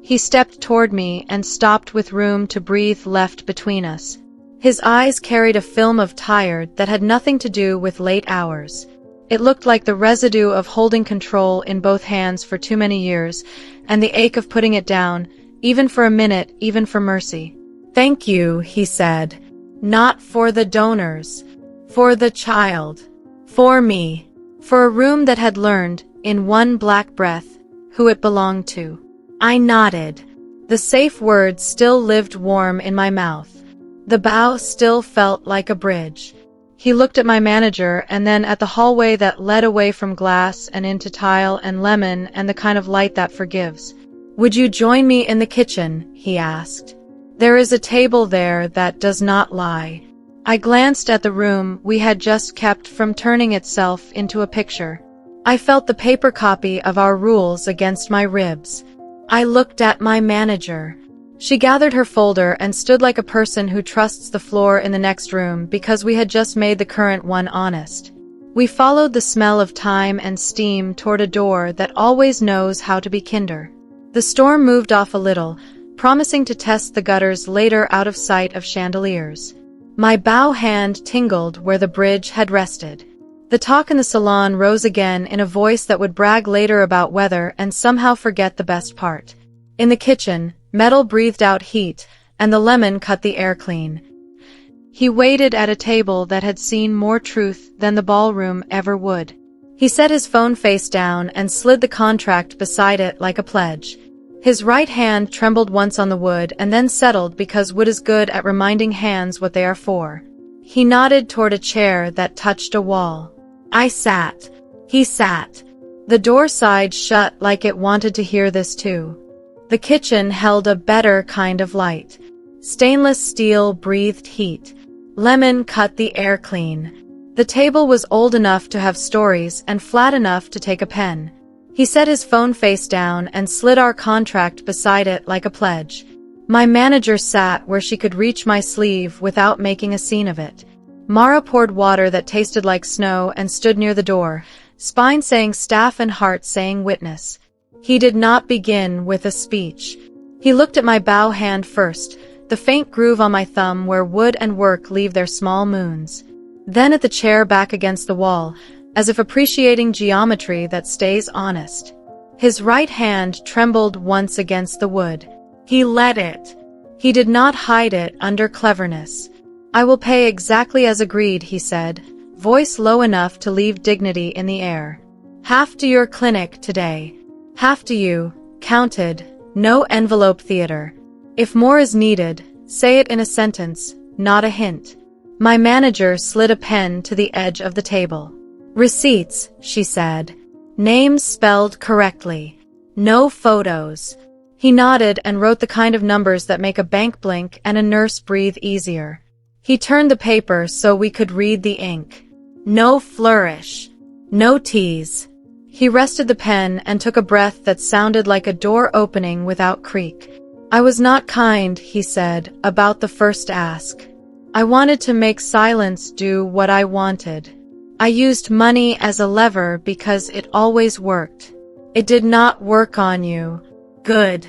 He stepped toward me and stopped with room to breathe left between us. His eyes carried a film of tired that had nothing to do with late hours. It looked like the residue of holding control in both hands for too many years, and the ache of putting it down, even for a minute, even for mercy. Thank you, he said. Not for the donors. For the child. For me. For a room that had learned, in one black breath, who it belonged to. I nodded. The safe words still lived warm in my mouth. The bow still felt like a bridge. He looked at my manager and then at the hallway that led away from glass and into tile and lemon and the kind of light that forgives. Would you join me in the kitchen? He asked. There is a table there that does not lie. I glanced at the room we had just kept from turning itself into a picture. I felt the paper copy of our rules against my ribs. I looked at my manager. She gathered her folder and stood like a person who trusts the floor in the next room because we had just made the current one honest. We followed the smell of thyme and steam toward a door that always knows how to be kinder. The storm moved off a little, promising to test the gutters later out of sight of chandeliers. My bow hand tingled where the bridge had rested. The talk in the salon rose again in a voice that would brag later about weather and somehow forget the best part. In the kitchen, metal breathed out heat, and the lemon cut the air clean. He waited at a table that had seen more truth than the ballroom ever would. He set his phone face down and slid the contract beside it like a pledge. His right hand trembled once on the wood and then settled because wood is good at reminding hands what they are for. He nodded toward a chair that touched a wall. I sat. He sat. The door side shut like it wanted to hear this too. The kitchen held a better kind of light. Stainless steel breathed heat. Lemon cut the air clean. The table was old enough to have stories and flat enough to take a pen. He set his phone face down and slid our contract beside it like a pledge. My manager sat where she could reach my sleeve without making a scene of it. Mara poured water that tasted like snow and stood near the door, spine saying staff and heart saying witness. He did not begin with a speech. He looked at my bow hand first, the faint groove on my thumb where wood and work leave their small moons. Then at the chair back against the wall, as if appreciating geometry that stays honest. His right hand trembled once against the wood. He let it. He did not hide it under cleverness. I will pay exactly as agreed, he said, voice low enough to leave dignity in the air. Half to your clinic today. Half to you, counted, no envelope theater. If more is needed, say it in a sentence, not a hint. My manager slid a pen to the edge of the table. Receipts, she said. Names spelled correctly. No photos. He nodded and wrote the kind of numbers that make a bank blink and a nurse breathe easier. He turned the paper so we could read the ink. No flourish. No tease. He rested the pen and took a breath that sounded like a door opening without creak. I was not kind, he said, about the first ask. I wanted to make silence do what I wanted. I used money as a lever because it always worked. It did not work on you. Good.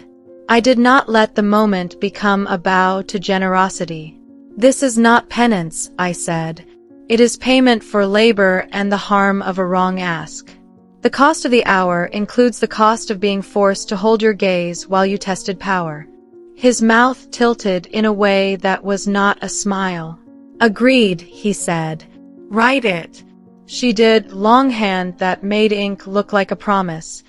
I did not let the moment become a bow to generosity. This is not penance, I said. It is payment for labor and the harm of a wrong ask. The cost of the hour includes the cost of being forced to hold your gaze while you tested power. His mouth tilted in a way that was not a smile. Agreed, he said. Write it. She did, longhand that made ink look like a promise.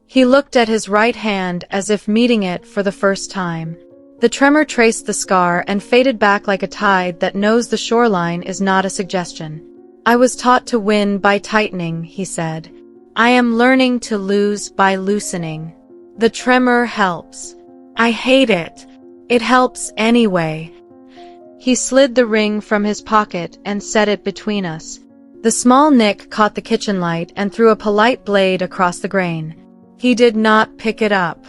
He looked at his right hand as if meeting it for the first time. The tremor traced the scar and faded back like a tide that knows the shoreline is not a suggestion. I was taught to win by tightening, he said. I am learning to lose by loosening. The tremor helps. I hate it. It helps anyway. He slid the ring from his pocket and set it between us. The small nick caught the kitchen light and threw a polite blade across the grain. He did not pick it up.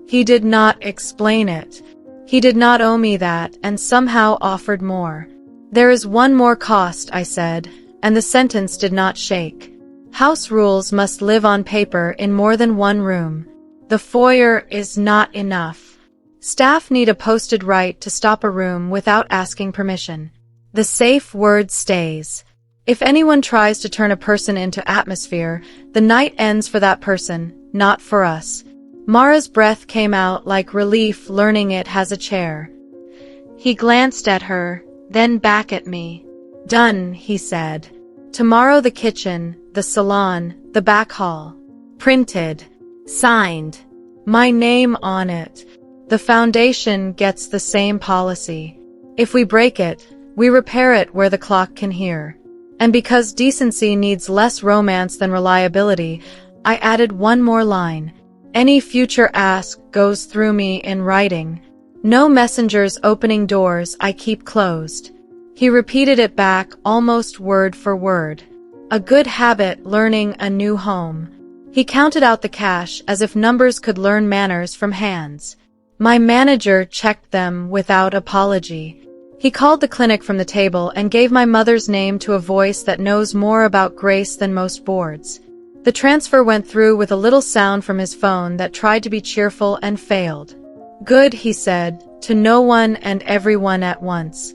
He did not explain it. He did not owe me that and somehow offered more. There is one more cost, I said, and the sentence did not shake. House rules must live on paper in more than one room. The foyer is not enough. Staff need a posted right to stop a room without asking permission. The safe word stays. If anyone tries to turn a person into atmosphere, the night ends for that person, not for us. Mara's breath came out like relief learning it has a chair. He glanced at her, then back at me. Done, he said. Tomorrow the kitchen, the salon, the back hall. Printed. Signed. My name on it. The foundation gets the same policy. If we break it, we repair it where the clock can hear. And because decency needs less romance than reliability, I added one more line. Any future ask goes through me in writing. No messengers opening doors I keep closed. He repeated it back almost word for word. A good habit learning a new home. He counted out the cash as if numbers could learn manners from hands. My manager checked them without apology. He called the clinic from the table and gave my mother's name to a voice that knows more about grace than most boards. The transfer went through with a little sound from his phone that tried to be cheerful and failed. Good, he said, to no one and everyone at once.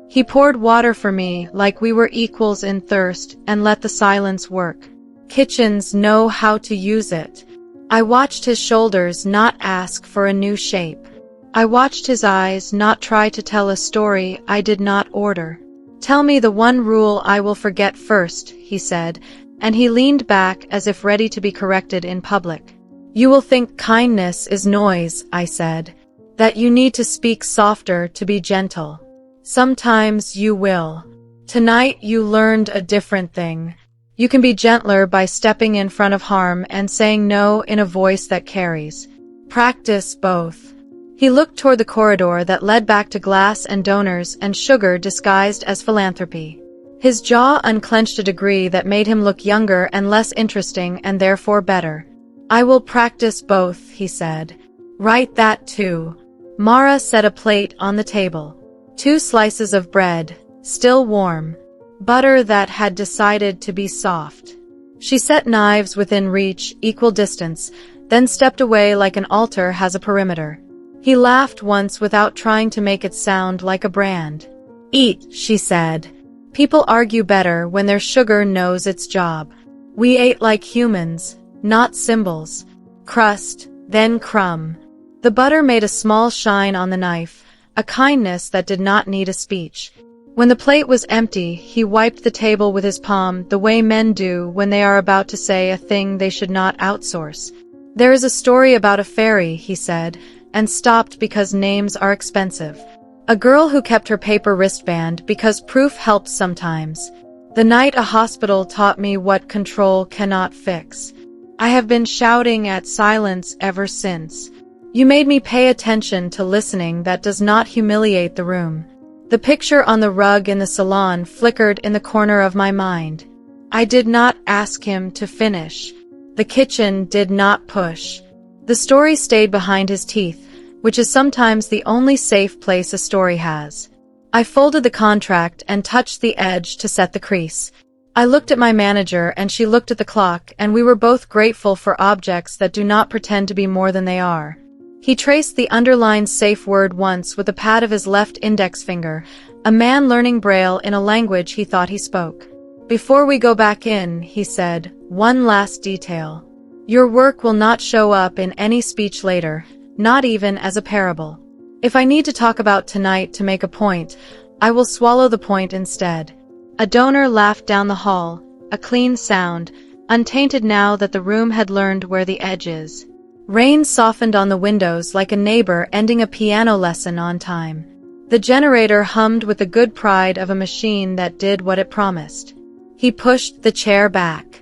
He poured water for me like we were equals in thirst and let the silence work. Kitchens know how to use it. I watched his shoulders not ask for a new shape. I watched his eyes not try to tell a story I did not order. Tell me the one rule I will forget first, he said, and he leaned back as if ready to be corrected in public. You will think kindness is noise, I said. That you need to speak softer to be gentle. Sometimes you will. Tonight you learned a different thing. You can be gentler by stepping in front of harm and saying no in a voice that carries. Practice both. He looked toward the corridor that led back to glass and donors and sugar disguised as philanthropy. His jaw unclenched a degree that made him look younger and less interesting and therefore better. I will practice both, he said. Write that too. Mara set a plate on the table. 2 slices of bread, still warm. Butter that had decided to be soft. She set knives within reach, equal distance, then stepped away like an altar has a perimeter. He laughed once without trying to make it sound like a brand. Eat, she said. People argue better when their sugar knows its job. We ate like humans, not symbols. Crust, then crumb. The butter made a small shine on the knife, a kindness that did not need a speech. When the plate was empty, he wiped the table with his palm the way men do when they are about to say a thing they should not outsource. There is a story about a fairy, he said, and stopped because names are expensive. A girl who kept her paper wristband because proof helps sometimes. The night a hospital taught me what control cannot fix. I have been shouting at silence ever since. You made me pay attention to listening that does not humiliate the room. The picture on the rug in the salon flickered in the corner of my mind. I did not ask him to finish. The kitchen did not push. The story stayed behind his teeth, which is sometimes the only safe place a story has. I folded the contract and touched the edge to set the crease. I looked at my manager and she looked at the clock, and we were both grateful for objects that do not pretend to be more than they are. He traced the underlined safe word once with the pad of his left index finger, a man learning Braille in a language he thought he spoke. Before we go back in, he said, one last detail. Your work will not show up in any speech later, not even as a parable. If I need to talk about tonight to make a point, I will swallow the point instead. A donor laughed down the hall, a clean sound, untainted now that the room had learned where the edge is. Rain softened on the windows like a neighbor ending a piano lesson on time. The generator hummed with the good pride of a machine that did what it promised. He pushed the chair back.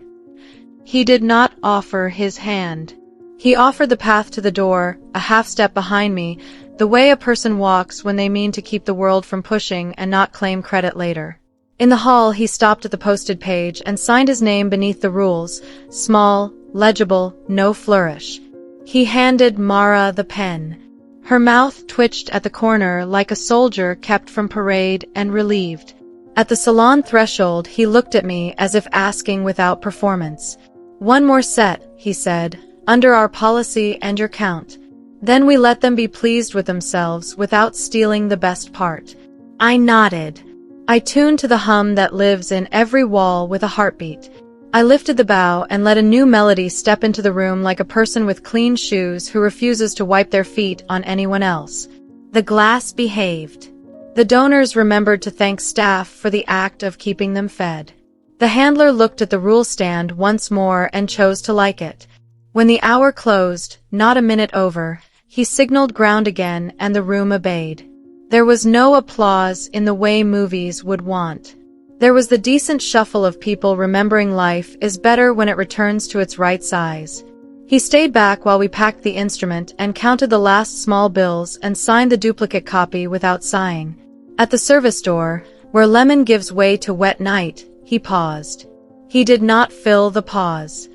He did not offer his hand. He offered the path to the door, a half step behind me, the way a person walks when they mean to keep the world from pushing and not claim credit later. In the hall, he stopped at the posted page and signed his name beneath the rules, small, legible, no flourish. He handed Mara the pen. Her mouth twitched at the corner like a soldier kept from parade and relieved. At the salon threshold, he looked at me as if asking without performance. "One more set," he said, "under our policy and your count. Then we let them be pleased with themselves without stealing the best part." I nodded. I tuned to the hum that lives in every wall with a heartbeat. I lifted the bow and let a new melody step into the room like a person with clean shoes who refuses to wipe their feet on anyone else. The glass behaved. The donors remembered to thank staff for the act of keeping them fed. The handler looked at the rule stand once more and chose to like it. When the hour closed, not a minute over, he signaled ground again and the room obeyed. There was no applause in the way movies would want. There was the decent shuffle of people remembering life is better when it returns to its right size. He stayed back while we packed the instrument and counted the last small bills and signed the duplicate copy without sighing. At the service door, where lemon gives way to wet night, he paused. He did not fill the pause.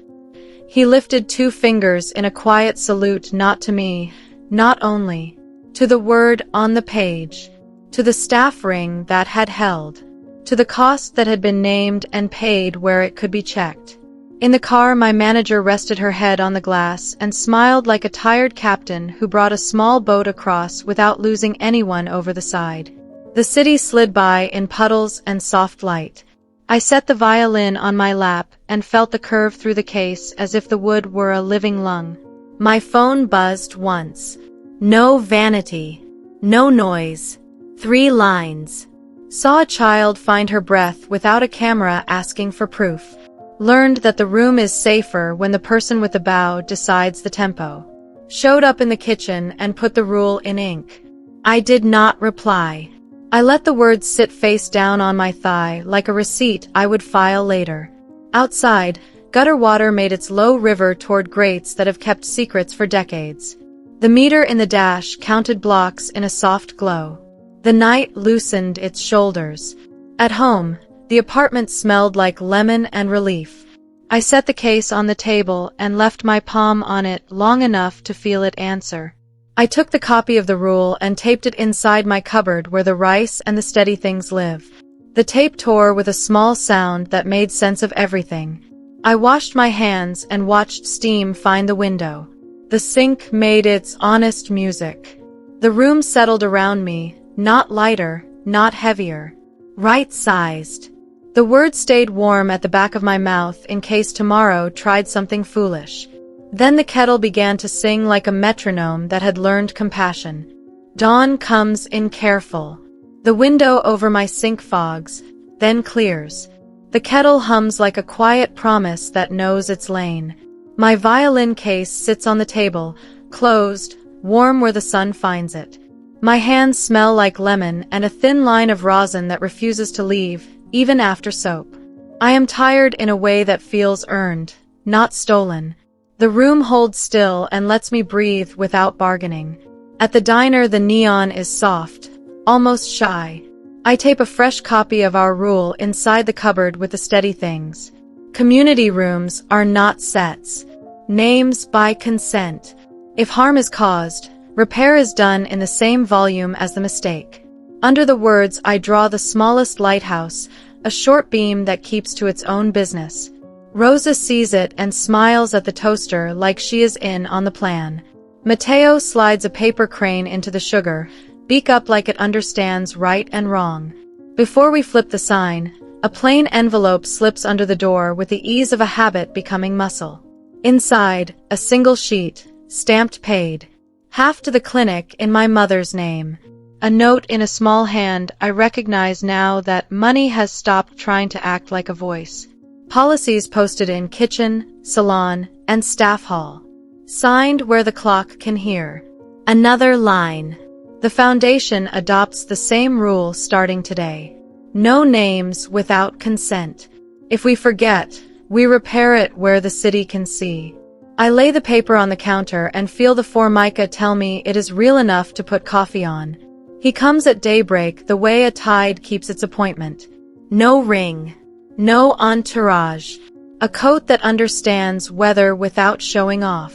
He lifted 2 fingers in a quiet salute, not to me, not only, to the word on the page, to the staff ring that had held, to the cost that had been named and paid where it could be checked. In the car, my manager rested her head on the glass and smiled like a tired captain who brought a small boat across without losing anyone over the side. The city slid by in puddles and soft light. I set the violin on my lap and felt the curve through the case as if the wood were a living lung. My phone buzzed once. No vanity. No noise. 3 lines. Saw a child find her breath without a camera asking for proof. Learned that the room is safer when the person with the bow decides the tempo. Showed up in the kitchen and put the rule in ink. I did not reply. I let the words sit face down on my thigh like a receipt I would file later. Outside, gutter water made its low river toward grates that have kept secrets for decades. The meter in the dash counted blocks in a soft glow. The night loosened its shoulders. At home, the apartment smelled like lemon and relief. I set the case on the table and left my palm on it long enough to feel it answer. I took the copy of the rule and taped it inside my cupboard where the rice and the steady things live. The tape tore with a small sound that made sense of everything. I washed my hands and watched steam find the window. The sink made its honest music. The room settled around me, not lighter, not heavier. Right-sized. The words stayed warm at the back of my mouth in case tomorrow tried something foolish. Then the kettle began to sing like a metronome that had learned compassion. Dawn comes in careful. The window over my sink fogs, then clears. The kettle hums like a quiet promise that knows its lane. My violin case sits on the table, closed, warm where the sun finds it. My hands smell like lemon and a thin line of rosin that refuses to leave, even after soap. I am tired in a way that feels earned, not stolen. The room holds still and lets me breathe without bargaining. At the diner, the neon is soft, almost shy. I tape a fresh copy of our rule inside the cupboard with the steady things. Community rooms are not sets. Names by consent. If harm is caused, repair is done in the same volume as the mistake. Under the words, I draw the smallest lighthouse, a short beam that keeps to its own business. Rosa sees it and smiles at the toaster like she is in on the plan. Mateo slides a paper crane into the sugar, beak up like it understands right and wrong. Before we flip the sign, a plain envelope slips under the door with the ease of a habit becoming muscle. Inside, a single sheet, stamped paid. Half to the clinic in my mother's name. A note in a small hand. I recognize now that money has stopped trying to act like a voice. Policies posted in kitchen, salon, and staff hall. Signed where the clock can hear. Another line. The foundation adopts the same rule starting today. No names without consent. If we forget, we repair it where the city can see. I lay the paper on the counter and feel the Formica tell me it is real enough to put coffee on. He comes at daybreak the way a tide keeps its appointment. No ring. No entourage. A coat that understands weather without showing off.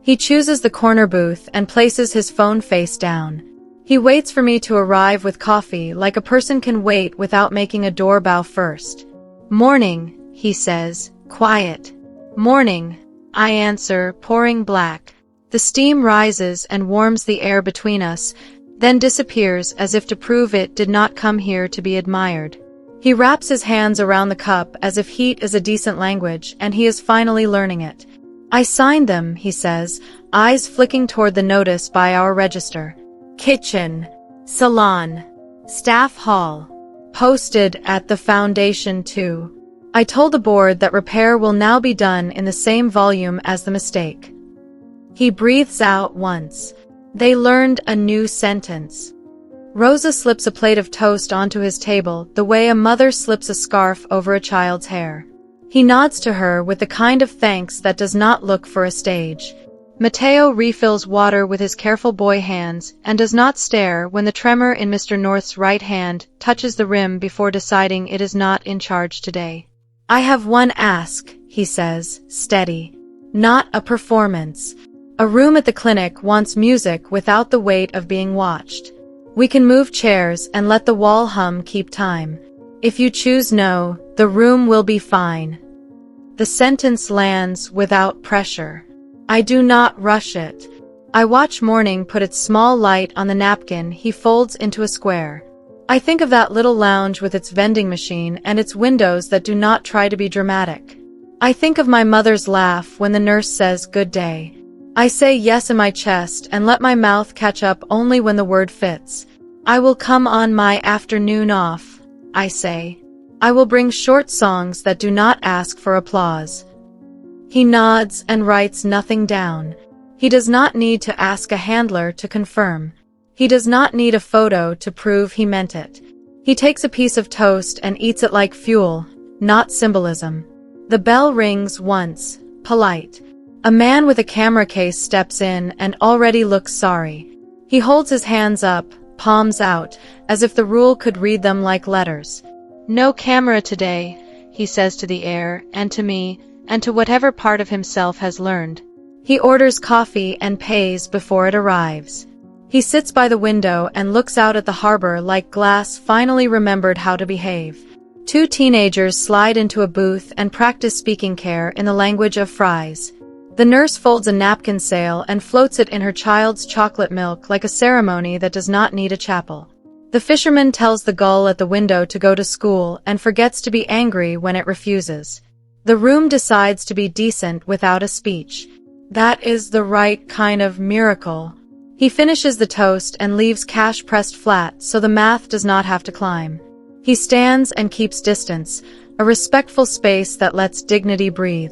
He chooses the corner booth and places his phone face down. He waits for me to arrive with coffee like a person can wait without making a door bow first. "Morning," he says, quiet. "Morning," I answer, pouring black. The steam rises and warms the air between us, then disappears as if to prove it did not come here to be admired. He wraps his hands around the cup as if heat is a decent language and he is finally learning it. "I signed them," he says, eyes flicking toward the notice by our register. "Kitchen, salon, staff hall, posted at the foundation too." I told the board that repair will now be done in the same volume as the mistake. He breathes out once. They learned a new sentence. Rosa slips a plate of toast onto his table the way a mother slips a scarf over a child's hair. He nods to her with the kind of thanks that does not look for a stage. Mateo refills water with his careful boy hands and does not stare when the tremor in Mr. North's right hand touches the rim before deciding it is not in charge today. "I have one ask," he says, steady. "Not a performance. A room at the clinic wants music without the weight of being watched. We can move chairs and let the wall hum keep time. If you choose no, the room will be fine." The sentence lands without pressure. I do not rush it. I watch morning put its small light on the napkin he folds into a square. I think of that little lounge with its vending machine and its windows that do not try to be dramatic. I think of my mother's laugh when the nurse says good day. I say yes in my chest and let my mouth catch up only when the word fits. "I will come on my afternoon off," I say. "I will bring short songs that do not ask for applause." He nods and writes nothing down. He does not need to ask a handler to confirm. He does not need a photo to prove he meant it. He takes a piece of toast and eats it like fuel, not symbolism. The bell rings once, polite. A man with a camera case steps in and already looks sorry. He holds his hands up, palms out, as if the rule could read them like letters. "No camera today," he says to the air and to me, and to whatever part of himself has learned. He orders coffee and pays before it arrives. He sits by the window and looks out at the harbor like glass finally remembered how to behave. Two teenagers slide into a booth and practice speaking care in the language of fries. The nurse folds a napkin sail and floats it in her child's chocolate milk like a ceremony that does not need a chapel. The fisherman tells the gull at the window to go to school and forgets to be angry when it refuses. The room decides to be decent without a speech. That is the right kind of miracle. He finishes the toast and leaves cash pressed flat so the math does not have to climb. He stands and keeps distance, a respectful space that lets dignity breathe.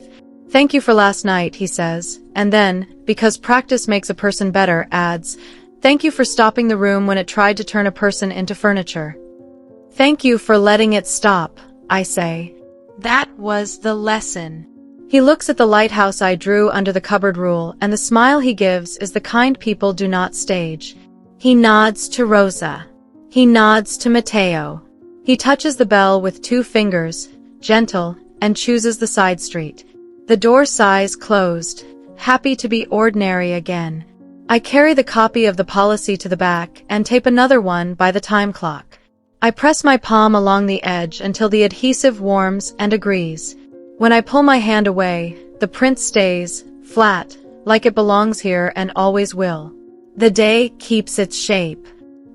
"Thank you for last night," he says, and then, because practice makes a person better, adds, "Thank you for stopping the room when it tried to turn a person into furniture." "Thank you for letting it stop," I say. "That was the lesson." He looks at the lighthouse I drew under the cupboard rule, and the smile he gives is the kind people do not stage. He nods to Rosa. He nods to Mateo. He touches the bell with 2 fingers, gentle, and chooses the side street. The door sighs closed, happy to be ordinary again. I carry the copy of the policy to the back and tape another one by the time clock. I press my palm along the edge until the adhesive warms and agrees. When I pull my hand away, the print stays, flat, like it belongs here and always will. The day keeps its shape.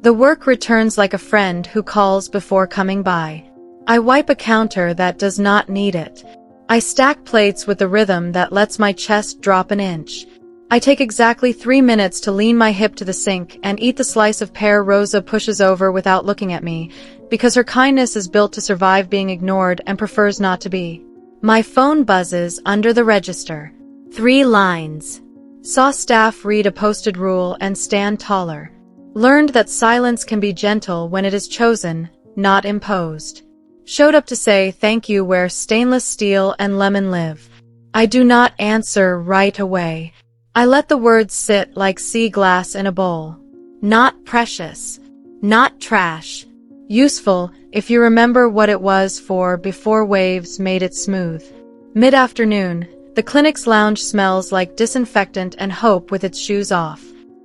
The work returns like a friend who calls before coming by. I wipe a counter that does not need it. I stack plates with the rhythm that lets my chest drop an inch. I take exactly 3 minutes to lean my hip to the sink and eat the slice of pear Rosa pushes over without looking at me, because her kindness is built to survive being ignored and prefers not to be. My phone buzzes under the register. 3 lines. Saw staff read a posted rule and stand taller. Learned that silence can be gentle when it is chosen, not imposed. Showed up to say thank you where stainless steel and lemon live. I do not answer right away. I let the words sit like sea glass in a bowl. Not precious. Not trash. Useful, if you remember what it was for before waves made it smooth. Mid-afternoon, the clinic's lounge smells like disinfectant and hope with its shoes off.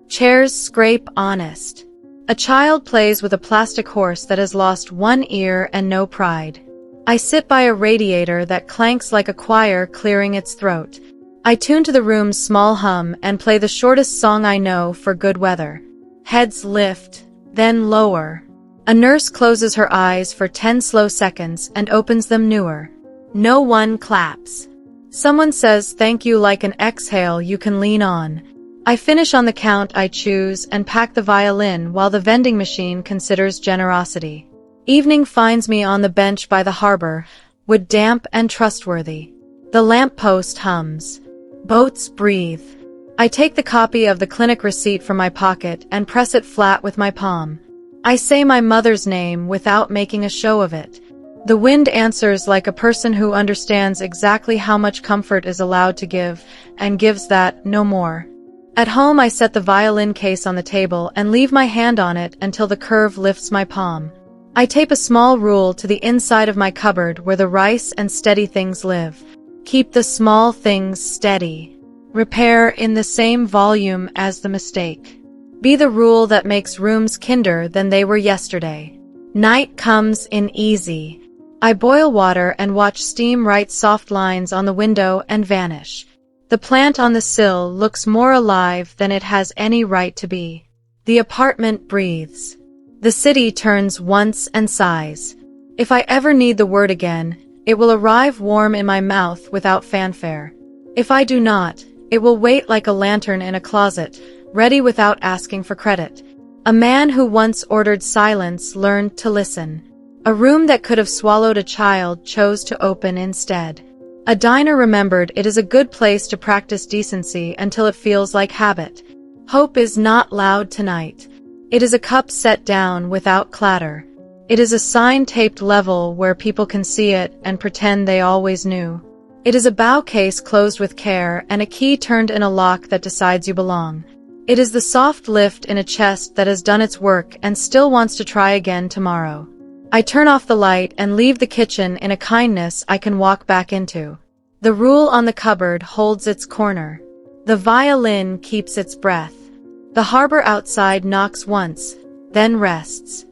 Chairs scrape honest. A child plays with a plastic horse that has lost one ear and no pride. I sit by a radiator that clanks like a choir clearing its throat. I tune to the room's small hum and play the shortest song I know for good weather. Heads lift, then lower. A nurse closes her eyes for 10 slow seconds and opens them newer. No one claps. Someone says thank you like an exhale you can lean on. I finish on the count I choose and pack the violin while the vending machine considers generosity. Evening finds me on the bench by the harbor, wood damp and trustworthy. The lamppost hums. Boats breathe. I take the copy of the clinic receipt from my pocket and press it flat with my palm. I say my mother's name without making a show of it. The wind answers like a person who understands exactly how much comfort is allowed to give, and gives that, no more. At home I set the violin case on the table and leave my hand on it until the curve lifts my palm. I tape a small rule to the inside of my cupboard where the rice and steady things live. Keep the small things steady. Repair in the same volume as the mistake. Be the rule that makes rooms kinder than they were yesterday. Night comes in easy. I boil water and watch steam write soft lines on the window and vanish. The plant on the sill looks more alive than it has any right to be. The apartment breathes. The city turns once and sighs. If I ever need the word again, it will arrive warm in my mouth without fanfare. If I do not, it will wait like a lantern in a closet, ready without asking for credit. A man who once ordered silence learned to listen. A room that could have swallowed a child chose to open instead. A diner remembered it is a good place to practice decency until it feels like habit. Hope is not loud tonight. It is a cup set down without clatter. It is a sign taped level where people can see it and pretend they always knew. It is a bow case closed with care and a key turned in a lock that decides you belong. It is the soft lift in a chest that has done its work and still wants to try again tomorrow. I turn off the light and leave the kitchen in a kindness I can walk back into. The rule on the cupboard holds its corner. The violin keeps its breath. The harbor outside knocks once, then rests.